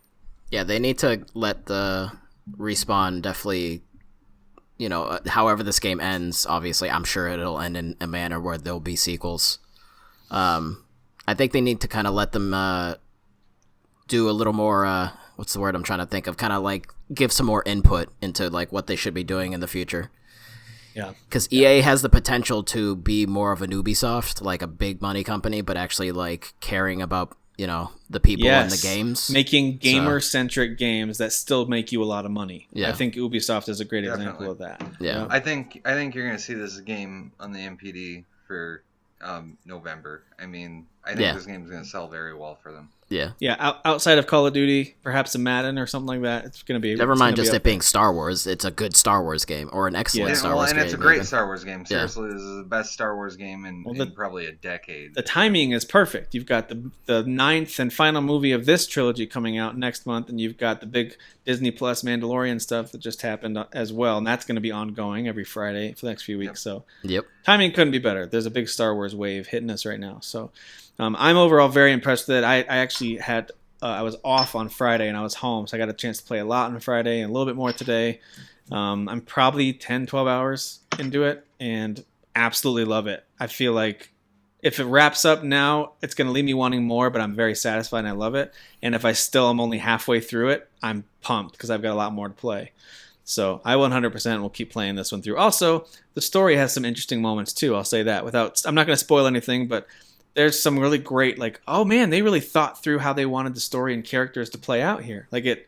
Yeah, they need to let the Respawn definitely, however this game ends, obviously, I'm sure it'll end in a manner where there'll be sequels. I think they need to kind of let them do a little more, what's the word I'm trying to think of, kind of like give some more input into like what they should be doing in the future. Yeah, because EA has the potential to be more of an Ubisoft, like a big money company, but actually like caring about the people in the games, making gamer-centric games that still make you a lot of money. Yeah. I think Ubisoft is a great example of that. Yeah, I think you're going to see this game on the MPD for November. I mean, I think this game is going to sell very well for them. Yeah. Outside of Call of Duty, perhaps a Madden or something like that, it's going to be. Never mind just it being Star Wars. It's a good Star Wars game or an excellent Star Wars game. And it's a great Star Wars game. Seriously, this is the best Star Wars game in probably a decade. The timing is perfect. You've got the 9th and final movie of this trilogy coming out next month, and you've got the big Disney Plus Mandalorian stuff that just happened as well, and that's going to be ongoing every Friday for the next few weeks. So timing couldn't be better. There's a big Star Wars wave hitting us right now. So I'm overall very impressed with it. I actually had I was off on Friday and I was home, so I got a chance to play a lot on Friday and a little bit more today. I'm probably 10, 12 hours into it and absolutely love it. I feel like if it wraps up now, it's going to leave me wanting more, but I'm very satisfied and I love it. And if I still am only halfway through it, I'm pumped because I've got a lot more to play. So I 100% will keep playing this one through. Also, the story has some interesting moments too. I'll say that I'm not going to spoil anything, but there's some really great, like, oh man, they really thought through how they wanted the story and characters to play out here. Like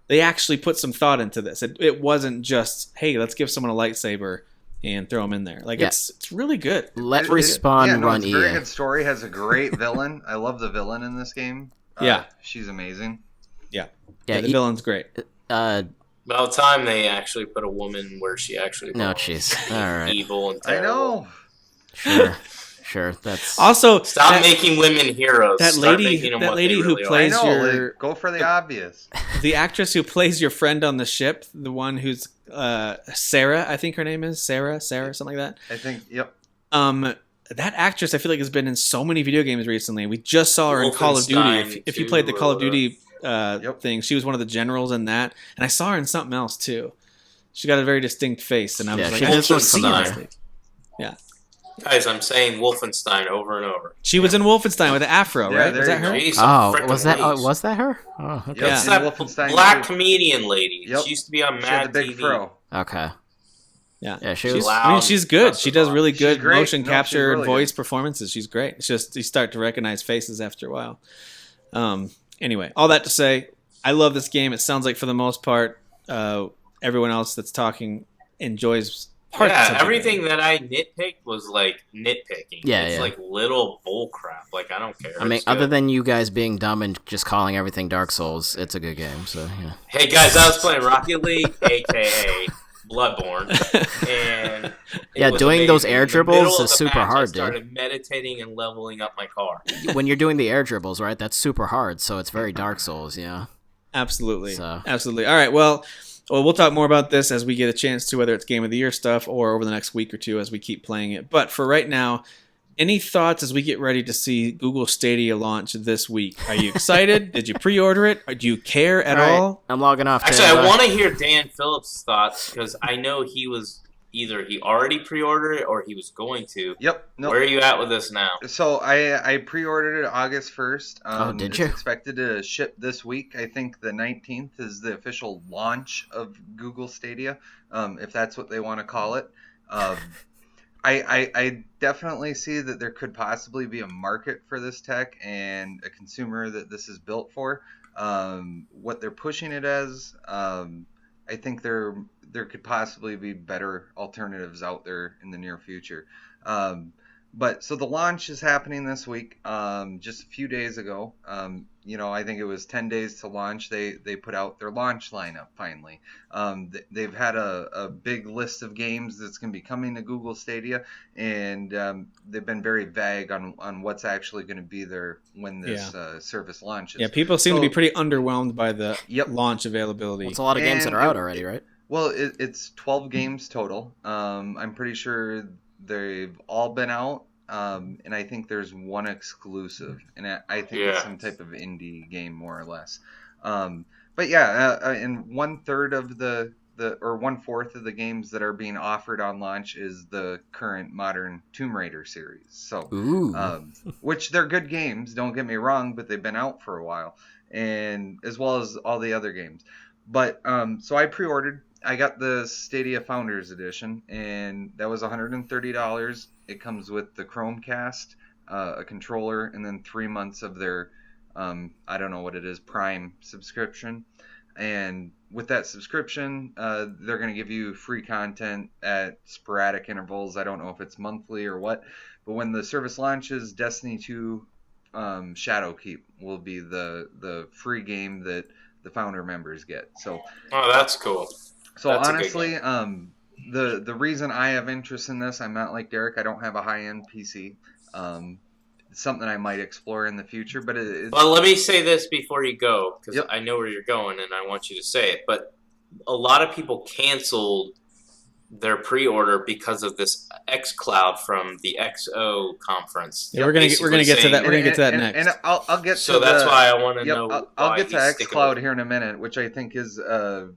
they actually put some thought into this. It wasn't just, hey, let's give someone a lightsaber and throw them in there. Like it's really good. Let Respawn run EA. It's a very good story. Has a great villain. I love the villain in this game. She's amazing. Yeah, the villain's great. About time they actually put a woman where she actually no, jeez. All right. evil and terrible. I know. Sure. Sure, that's Also, Stop making women heroes. That Start lady, making them that what lady they who really are. plays I know, your like, go for the obvious. the actress who plays your friend on the ship, the one who's Sarah, I think her name is Sarah, something like that. I think, yep. That actress, I feel like, has been in so many video games recently. We just saw her in Call of Duty. If you played the Call of Duty thing, she was one of the generals in that, and I saw her in something else too. She got a very distinct face, and I was like, I just don't see her. Yeah. Guys, I'm saying Wolfenstein over and over. She was in Wolfenstein with the afro, right? Was that her? Jeez, was that her? Oh, okay. Yep, it's that black comedian lady. Yep. She used to be on She had Mad the big TV. fro. Okay. Yeah, she's good. She does really good motion No, capture and really voice performances. She's great. It's just you start to recognize faces after a while. Anyway, all that to say, I love this game. It sounds like for the most part, everyone else that's talking enjoys parts of the everything game. that I nitpicked was like nitpicking. It's like little bull crap. Like I don't care. I mean, other than you guys being dumb and just calling everything Dark Souls, it's a good game. So yeah. Hey guys, I was playing Rocket League, aka Bloodborne, and doing those air dribbles is super hard, I started meditating and leveling up my car. When you're doing the air dribbles, right? That's super hard, so it's very Dark Souls, yeah. Absolutely. Absolutely. All right, well, we'll talk more about this as we get a chance to, whether it's Game of the Year stuff or over the next week or two as we keep playing it. But for right now, any thoughts as we get ready to see Google Stadia launch this week? Are you excited? Did you pre-order it? Or do you care at all? I'm logging off. Actually, I want to hear Dan Phillips' thoughts because I know he was either he already pre-ordered it or he was going to. Yep. Nope. Where are you at with this now? So I pre-ordered it August 1st. Did you? It's expected to ship this week. I think the 19th is the official launch of Google Stadia, if that's what they want to call it. I definitely see that there could possibly be a market for this tech and a consumer that this is built for. What they're pushing it as, I think there could possibly be better alternatives out there in the near future. But so the launch is happening this week. Just a few days ago, I think it was 10 days to launch. They put out their launch lineup finally. They've had a big list of games that's going to be coming to Google Stadia, and they've been very vague on what's actually going to be there when this service launches. Yeah, people seem to be pretty underwhelmed by the launch availability. Well, it's a lot of games that are out already, right? Well, it's 12 games total. I'm pretty sure they've all been out, and I think there's one exclusive, and I think it's some type of indie game, more or less. But yeah, and 1/3 of or 1/4 of the games that are being offered on launch is the current modern Tomb Raider series. So, which they're good games, don't get me wrong, but they've been out for a while, and as well as all the other games. But so I pre-ordered. I got the Stadia Founders Edition, and that was $130. It comes with the Chromecast, a controller, and then 3 months of their, I don't know what it is, Prime subscription. And with that subscription, they're going to give you free content at sporadic intervals. I don't know if it's monthly or what, but when the service launches, Destiny 2 Shadowkeep will be the free game that the founder members get. So, that's cool. So that's honestly, the reason I have interest in this, I'm not like Derek. I don't have a high-end PC. It's something I might explore in the future, but Well, let me say this before you go, because I know where you're going, and I want you to say it. But a lot of people canceled their pre-order because of this xCloud from the XO conference. Yeah, we're gonna get to that. We're gonna get to that next. And I'll get. So that's why I want to know. I'll get to xCloud here in a minute, which I think is a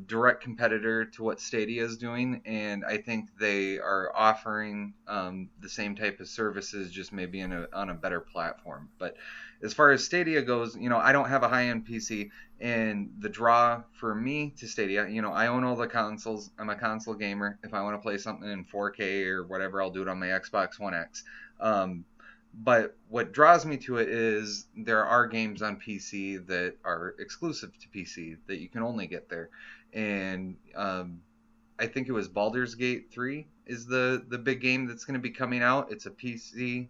direct competitor to what Stadia is doing, and I think they are offering the same type of services, just maybe on a better platform. But as far as Stadia goes, I don't have a high-end PC, and the draw for me to Stadia, I own all the consoles. I'm a console gamer. If I want to play something in 4K or whatever, I'll do it on my Xbox One X. But what draws me to it is there are games on PC that are exclusive to PC that you can only get there. And I think it was Baldur's Gate 3 is the big game that's going to be coming out. It's a PC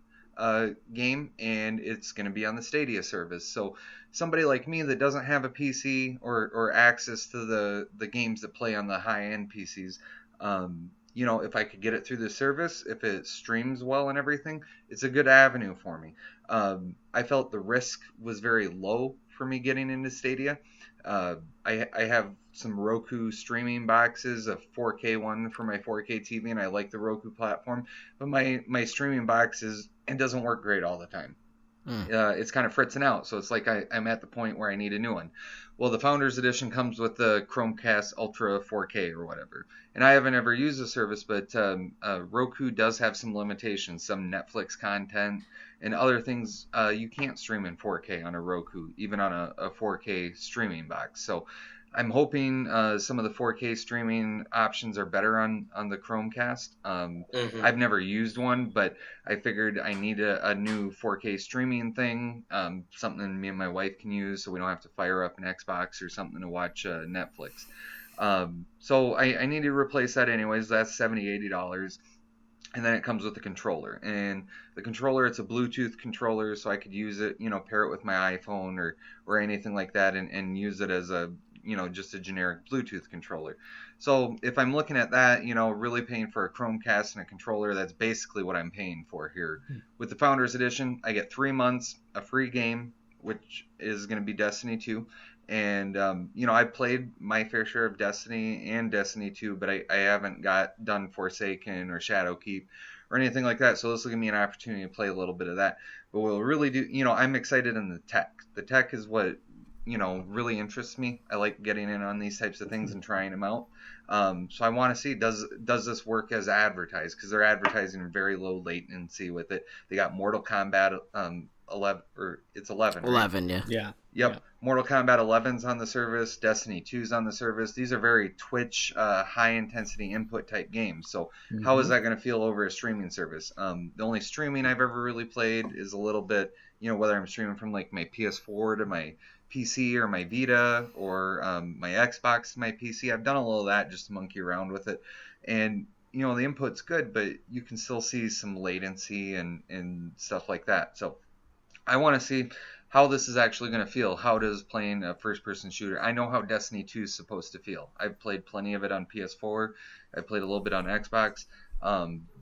game, and it's going to be on the Stadia service. So somebody like me that doesn't have a PC or access to the games that play on the high-end PCs, if I could get it through the service, if it streams well and everything, it's a good avenue for me. I felt the risk was very low for me getting into Stadia. I have some Roku streaming boxes, a 4K one for my 4K TV, and I like the Roku platform. But my streaming box it doesn't work great all the time. It's kind of fritzing out, so it's like I'm at the point where I need a new one. Well, the Founders Edition comes with the Chromecast Ultra 4K or whatever, and I haven't ever used the service, but Roku does have some limitations, some Netflix content and other things you can't stream in 4K on a Roku, even on a 4K streaming box. So I'm hoping some of the 4K streaming options are better on the Chromecast. I've never used one, but I figured I need a new 4K streaming thing, something me and my wife can use so we don't have to fire up an Xbox or something to watch Netflix. So I need to replace that anyways. That's $70, $80. And then it comes with the controller. And the controller, it's a Bluetooth controller, so I could use it, pair it with my iPhone or anything like that and use it as just a generic Bluetooth controller. So if I'm looking at that, really paying for a Chromecast and a controller, that's basically what I'm paying for here. With the Founders Edition, I get 3 months, a free game, which is going to be Destiny 2. And, I played my fair share of Destiny and Destiny 2, but I haven't done Forsaken or Shadowkeep or anything like that. So this will give me an opportunity to play a little bit of that. But we'll really do, I'm excited in the tech. The tech is what, really interests me. I like getting in on these types of things and trying them out. So I want to see, does this work as advertised? Because they're advertising very low latency with it. They got Mortal Kombat 11, or it's 11, right? 11, yeah. Yeah. Yep. Yeah. Mortal Kombat 11's on the service. Destiny 2's on the service. These are very Twitch, high-intensity input type games. So how is that going to feel over a streaming service? The only streaming I've ever really played is a little bit, whether I'm streaming from like my PS4 to my PC or my Vita or my Xbox to my PC. I've done a little of that just to monkey around with it. And, the input's good, but you can still see some latency and stuff like that. So I want to see how this is actually going to feel. How does playing a first-person shooter? I know how Destiny 2 is supposed to feel. I've played plenty of it on PS4. I played a little bit on Xbox.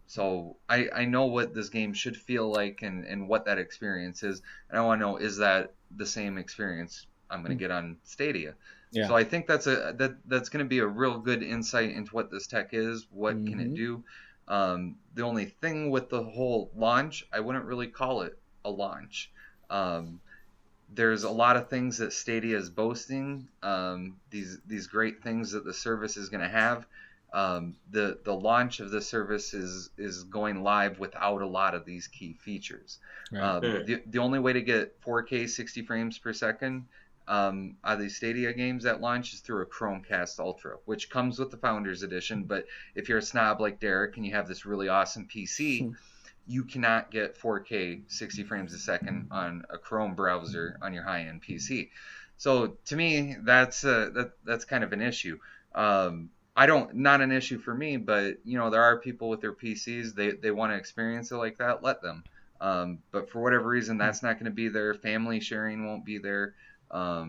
So I know what this game should feel like and what that experience is. And I want to know, is that the same experience I'm going to get on Stadia? Yeah. So I think that's going to be a real good insight into what this tech is. What can it do? The only thing with the whole launch, I wouldn't really call it a launch. There's a lot of things that Stadia is boasting, these great things that the service is going to have. The launch of the service is going live without a lot of these key features. Right. The only way to get 4K 60 frames per second out of these Stadia games at launch is through a Chromecast Ultra, which comes with the Founders Edition. But if you're a snob like Derek and you have this really awesome PC, you cannot get 4K 60 frames a second on a Chrome browser on your high-end PC. So to me, that's kind of an issue. Not an issue for me, but there are people with their PCs, they want to experience it like that, let them. But for whatever reason, that's not going to be there. Family sharing won't be there. A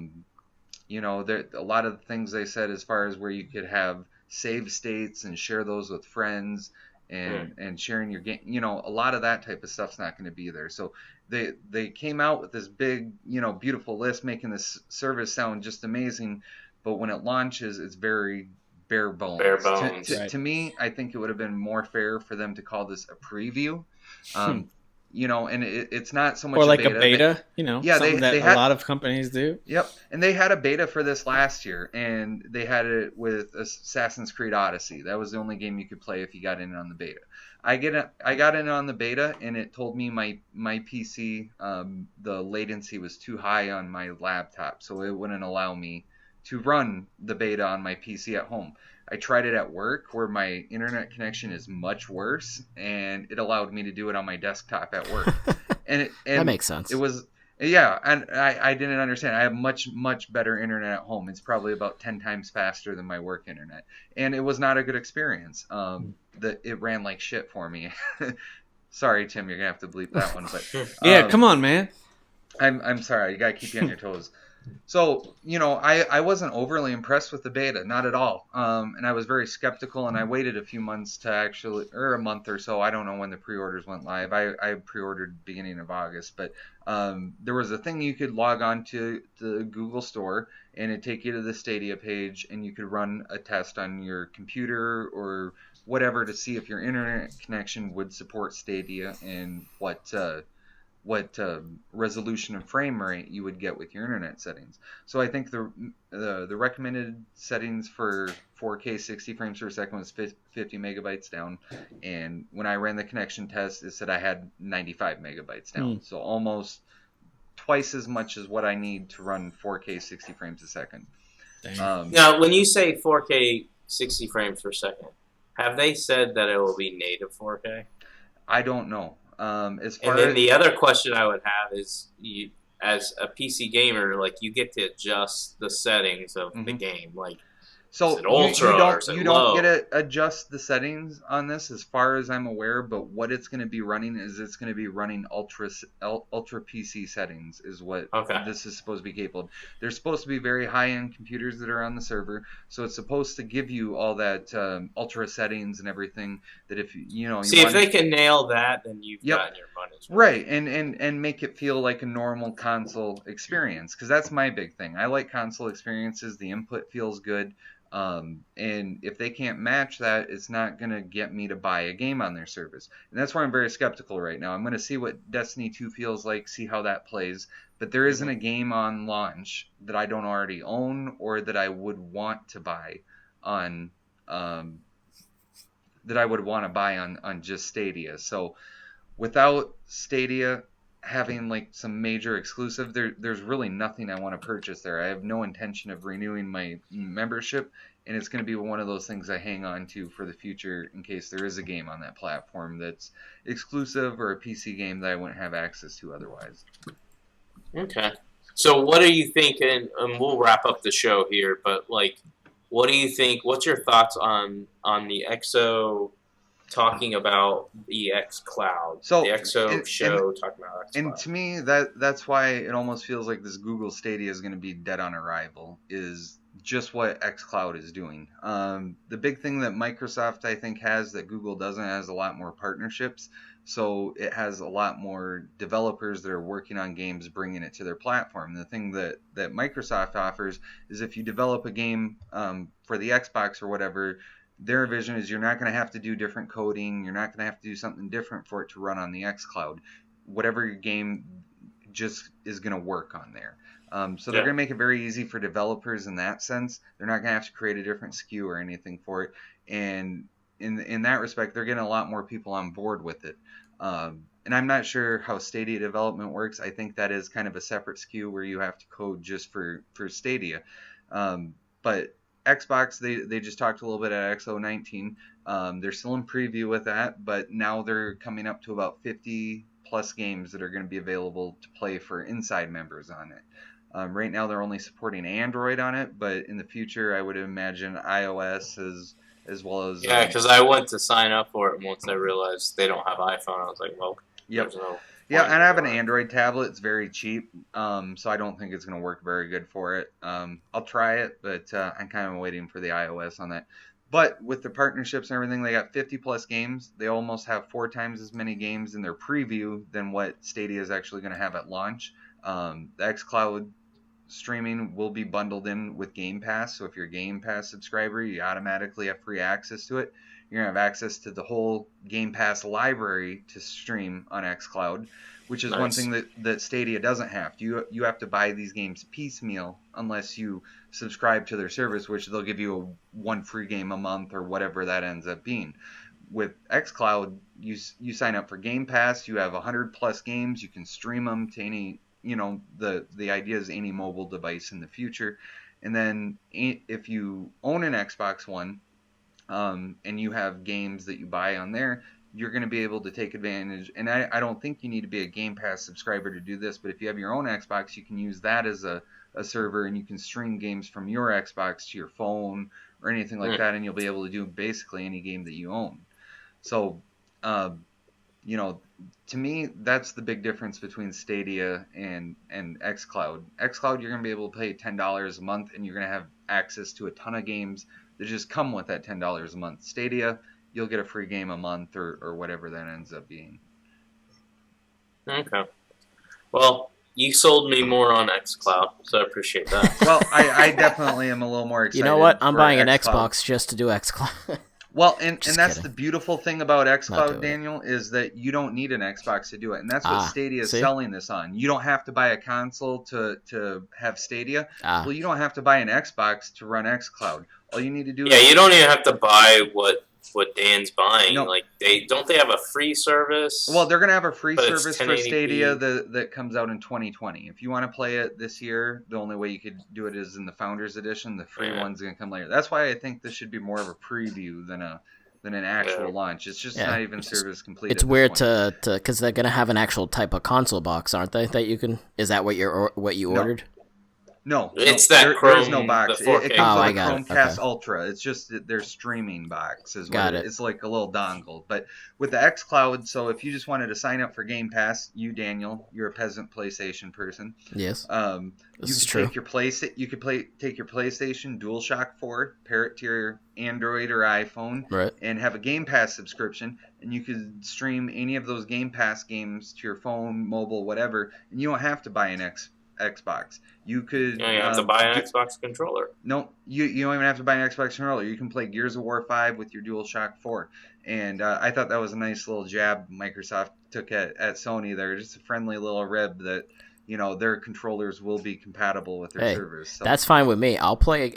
lot of the things they said as far as where you could have save states and share those with friends and sharing your game, a lot of that type of stuff's not going to be there. So they came out with this big, beautiful list, making this service sound just amazing. But when it launches, it's very bare bones. Right. To me, I think it would have been more fair for them to call this a preview. And it's not so much or like a beta. Yeah, something they that had, a lot of companies do. Yep, and they had a beta for this last year, and they had it with Assassin's Creed Odyssey. That was the only game you could play if you got in on the beta. I got in on the beta, and it told me my PC, the latency was too high on my laptop, so it wouldn't allow me to run the beta on my PC at home. I tried it at work where my internet connection is much worse, and it allowed me to do it on my desktop at work. And that makes sense. It was, yeah, and I didn't understand. I have much, much better internet at home. It's probably about 10 times faster than my work internet. And it was not a good experience. It ran like shit for me. Sorry, Tim, you're going to have to bleep that one. But yeah, come on, man. I'm sorry. You got to keep you on your toes. So, I wasn't overly impressed with the beta, not at all. And I was very skeptical, and I waited a few months or a month or so. I don't know when the pre-orders went live. I pre-ordered beginning of August, but there was a thing you could log on to the Google Store, and it'd take you to the Stadia page, and you could run a test on your computer or whatever to see if your internet connection would support Stadia and what resolution and frame rate you would get with your internet settings. So I think the recommended settings for 4K 60 frames per second was 50 megabytes down, and when I ran the connection test, it said I had 95 megabytes down. So almost twice as much as what I need to run 4K 60 frames a second. Now, when you say 4K 60 frames per second, have they said that it will be native 4K? I don't know. And then the other question I would have is, as a PC gamer, like, you get to adjust the settings of the game, like. So is it ultra you don't get to adjust the settings on this, as far as I'm aware. But what it's going to be running is it's going to be running ultra PC settings, is what this is supposed to be capable of. They're supposed to be very high end computers that are on the server, so it's supposed to give you all that ultra settings and everything. That if if they can nail that, then you've gotten your money's worth. Right, and make it feel like a normal console experience, because that's my big thing. I like console experiences. The input feels good. And if they can't match that, it's not going to get me to buy a game on their service. And that's why I'm very skeptical right now. I'm going to see what Destiny 2 feels like, see how that plays. But there isn't a game on launch that I don't already own or that I would want to buy on just Stadia. So without Stadia having like some major exclusive, there's really nothing I want to purchase there. I have no intention of renewing my membership, and it's going to be one of those things I hang on to for the future in case there is a game on that platform that's exclusive or a PC game that I wouldn't have access to otherwise. Okay. So what do you think, and we'll wrap up the show here, but like, what do you think, what's your thoughts on the EXO talking about the xCloud, the EXO show talking about xCloud. And to me, that's why it almost feels like this Google Stadia is going to be dead on arrival, is just what xCloud is doing. The big thing that Microsoft, I think, has that Google doesn't, has a lot more partnerships. So it has a lot more developers that are working on games, bringing it to their platform. The thing that Microsoft offers is if you develop a game for the Xbox or whatever, their vision is you're not going to have to do different coding. You're not going to have to do something different for it to run on the xCloud. Whatever your game just is going to work on there. So they're going to make it very easy for developers in that sense. They're not going to have to create a different SKU or anything for it. And in that respect, they're getting a lot more people on board with it. And I'm not sure how Stadia development works. I think that is kind of a separate SKU where you have to code just for Stadia. But Xbox, they just talked a little bit at XO19. They're still in preview with that, but now they're coming up to about 50 plus games that are going to be available to play for inside members on it. Right now they're only supporting Android on it, but in the future I would imagine iOS as well as... Yeah, because I went to sign up for it, and once I realized they don't have iPhone, I was like, well, there's no... Yeah, and I have an Android tablet. It's very cheap, so I don't think it's going to work very good for it. I'll try it, but I'm kind of waiting for the iOS on that. But with the partnerships and everything, they got 50 plus games. They almost have 4 times as many games in their preview than what Stadia is actually going to have at launch. The xCloud streaming will be bundled in with Game Pass, so if you're a Game Pass subscriber, you automatically have free access to it. You're going to have access to the whole Game Pass library to stream on xCloud, which is one thing that Stadia doesn't have. You have to buy these games piecemeal unless you subscribe to their service, which they'll give you one free game a month or whatever that ends up being. With xCloud, you sign up for Game Pass, you have 100 plus games, you can stream them to any, the idea is any mobile device in the future. And then if you own an Xbox One, and you have games that you buy on there, you're going to be able to take advantage. And I don't think you need to be a Game Pass subscriber to do this, but if you have your own Xbox, you can use that as a server, and you can stream games from your Xbox to your phone or anything like that, and you'll be able to do basically any game that you own. So To me, that's the big difference between Stadia and xCloud. xCloud, you're going to be able to pay $10 a month, and you're going to have access to a ton of games that just come with that $10 a month. Stadia, you'll get a free game a month or whatever that ends up being. Okay. Well, you sold me more on xCloud, so I appreciate that. Well, I definitely am a little more excited. You know what? I'm buying an xCloud. Xbox just to do xCloud. Well, and that's kidding. the beautiful thing about xCloud, it. Daniel, is that you don't need an Xbox to do it. And that's what Stadia is see? selling this on. You don't have to buy a console to have Stadia. Ah. Well, you don't have to buy an Xbox to run xCloud. All you need to do Yeah, is... you don't even have to buy what Dan's buying. No. Like, they have a free service? Well, they're going to have a free But it's service for 1080p. Stadia that comes out in 2020. If you want to play it this year, the only way you could do it is in the Founders Edition. The free one's going to come later. That's why I think this should be more of a preview than an actual launch. It's just not even service complete. It's weird to because they're gonna have an actual type of console box, aren't they? That you can. Is that what you ordered? No, It's no, that Chrome, there's no box. the 4K. It comes with I a got it. Chromecast Okay. Ultra. It's just their streaming box is Got what it. it's like a little dongle. But with the xCloud, so if you just wanted to sign up for Game Pass, you Daniel, you're a peasant PlayStation person. Yes. You This is could true. take your PlayStation DualShock 4, pair it to your Android or iPhone, Right. and have a Game Pass subscription, and you could stream any of those Game Pass games to your phone, mobile, whatever, and you don't have to buy an Xbox. You could. You have to buy an Xbox controller. No, you don't even have to buy an Xbox controller. You can play Gears of War 5 with your DualShock 4. And I thought that was a nice little jab Microsoft took at Sony there. Just a friendly little rib that, their controllers will be compatible with their servers. So. That's fine with me. I'll play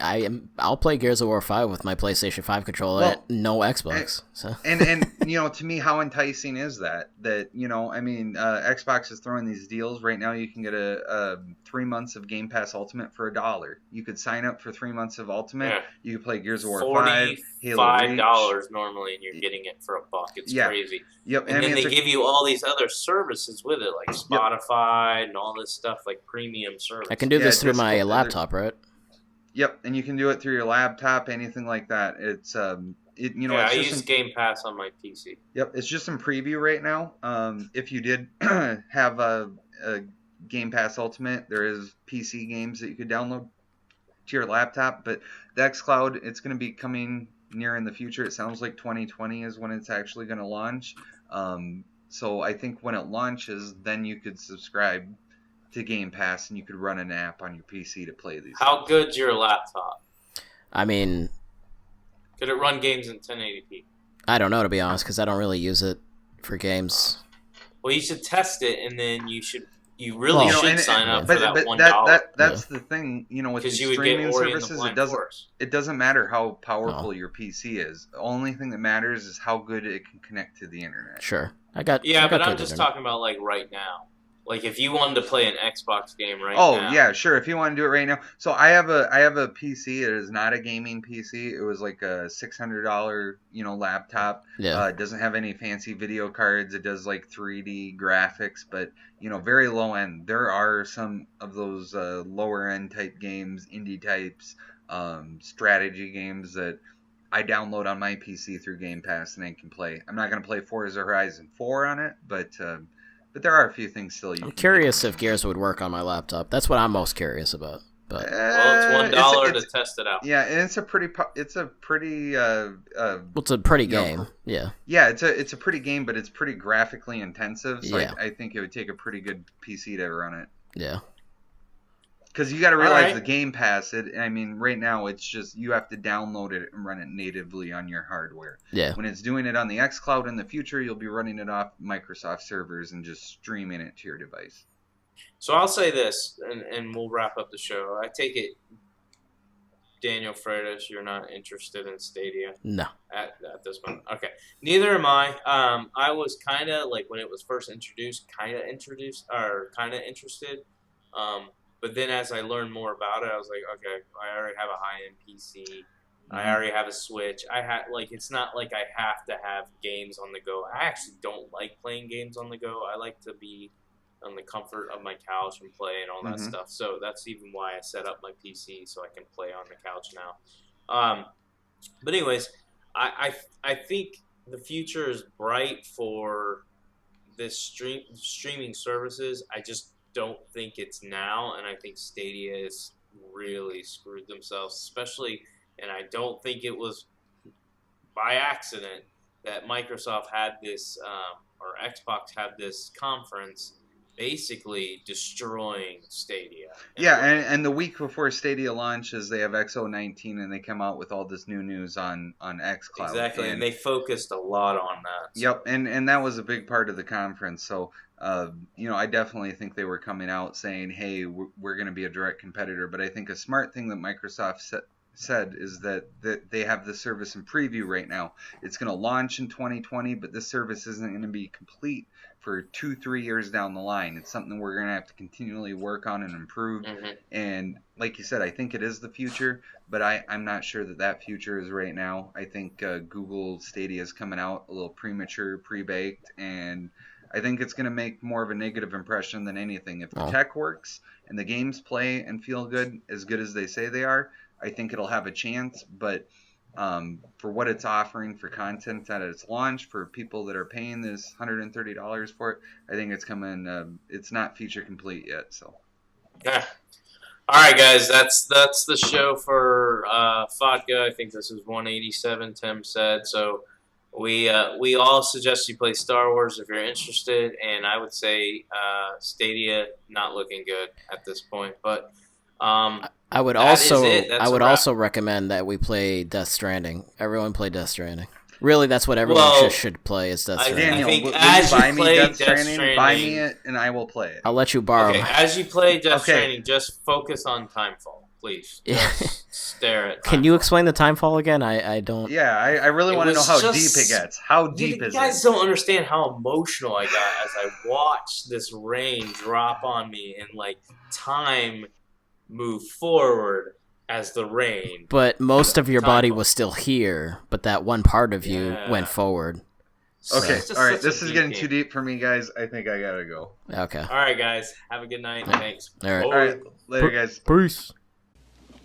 Gears of War 5 with my PlayStation 5 controller. Well, no Xbox. And to me, how enticing is that? Xbox is throwing these deals right now. You can get a 3 months of Game Pass Ultimate for $1. You could sign up for 3 months of Ultimate. Yeah. You could play Gears of War 5, Halo Reach. $45 normally, and you're getting it for $1. It's crazy. Yep. And then they give you all these other services with it, like Spotify and all this stuff, like premium service. I can do this through my laptop, right? Yep, and you can do it through your laptop, anything like that. It's I it's use Game Pass on my PC. Yep, it's just in preview right now. If you did have a Game Pass Ultimate, there is PC games that you could download to your laptop. But the xCloud, it's going to be coming near in the future. It sounds like 2020 is when it's actually going to launch. So I think when it launches, then you could subscribe to Game Pass and you could run an app on your PC to play these. How good's your laptop? I mean, could it run games in 1080p? I don't know, to be honest, because I don't really use it for games. Well, you should test it, and then you should sign up for that $1. That's the thing, with these streaming services. It doesn't matter how powerful your PC is. The only thing that matters is how good it can connect to the internet. Sure, but I'm just talking about like right now. Like if you wanted to play an Xbox game now. Oh yeah, sure. If you want to do it right now. So I have a PC. It is not a gaming PC. It was like a $600 laptop. Yeah. It doesn't have any fancy video cards. It does like 3D graphics, but very low end. There are some of those lower end type games, indie types, strategy games that I download on my PC through Game Pass and I can play. I'm not going to play Forza Horizon 4 on it, but there are a few things still. I'm curious if Gears would work on my laptop. That's what I'm most curious about. But well, it's $1 to test it out. Yeah, and it's a pretty. It's a pretty game. Yeah. Yeah, it's a pretty game, but it's pretty graphically intensive. So yeah. I think it would take a pretty good PC to run it. Yeah. Because you got to realize the Game Pass. Right now it's just you have to download it and run it natively on your hardware. Yeah. When it's doing it on the xCloud in the future, you'll be running it off Microsoft servers and just streaming it to your device. So I'll say this, and we'll wrap up the show. I take it, Daniel Freitas, you're not interested in Stadia? No. At this point. Okay. Neither am I. I was kind of, like, when it was first introduced, kind of interested. But then as I learned more about it, I was like, okay, I already have a high-end PC. Mm-hmm. I already have a Switch. It's not like I have to have games on the go. I actually don't like playing games on the go. I like to be on the comfort of my couch and play and all that stuff. So that's even why I set up my PC so I can play on the couch now. But anyways, I think the future is bright for this streaming services, I just don't think it's now, and I think Stadia has really screwed themselves, especially, and I don't think it was by accident that Microsoft had this, or Xbox had this conference basically destroying Stadia. Yeah, and the week before Stadia launches, they have XO19, and they come out with all this new news on xCloud. Exactly, and they focused a lot on that. Yep, and that was a big part of the conference. So, I definitely think they were coming out saying, hey, we're going to be a direct competitor. But I think a smart thing that Microsoft said is that they have the service in preview right now. It's going to launch in 2020, but this service isn't going to be complete for 2-3 years down the line. It's something we're going to have to continually work on and improve. Mm-hmm. And like you said, I think it is the future, but I'm not sure that future is right now. I think Google Stadia is coming out a little premature, pre-baked, and I think it's going to make more of a negative impression than anything. If the tech works and the games play and feel good as they say they are, I think it'll have a chance, but for what it's offering for content at its launch, for people that are paying this $130 for it, I think it's coming. It's not feature complete yet. So, yeah. All right, guys, that's the show for Vodka. I think this is 187. Tim said so. We all suggest you play Star Wars if you're interested, and I would say Stadia not looking good at this point, but. I would also recommend that we play Death Stranding. Everyone play Death Stranding. Really, that's what everyone should play is Death Stranding. Daniel, will you buy me Death Stranding? Buy me it, and I will play it. I'll let you borrow. Okay, as you play Death Stranding, just focus on Timefall, please. Just stare at Timefall. Can you explain the Timefall again? I don't... Yeah, I really want to know how deep it gets. How deep is it? You guys don't understand how emotional I got as I watched this rain drop on me and, time move forward as the rain. But most of your body was still here, but that one part of you went forward. Okay, all right. This is getting too deep for me, guys. I think I gotta go. Okay. All right, guys. Have a good night. Thanks. All right. All right. Later, guys. Peace.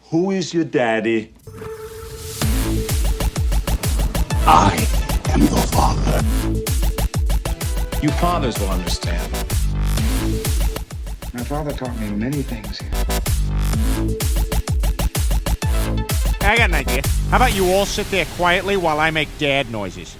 Who is your daddy? I am the father. You fathers will understand. My father taught me many things here. I got an idea. How about you all sit there quietly while I make dad noises?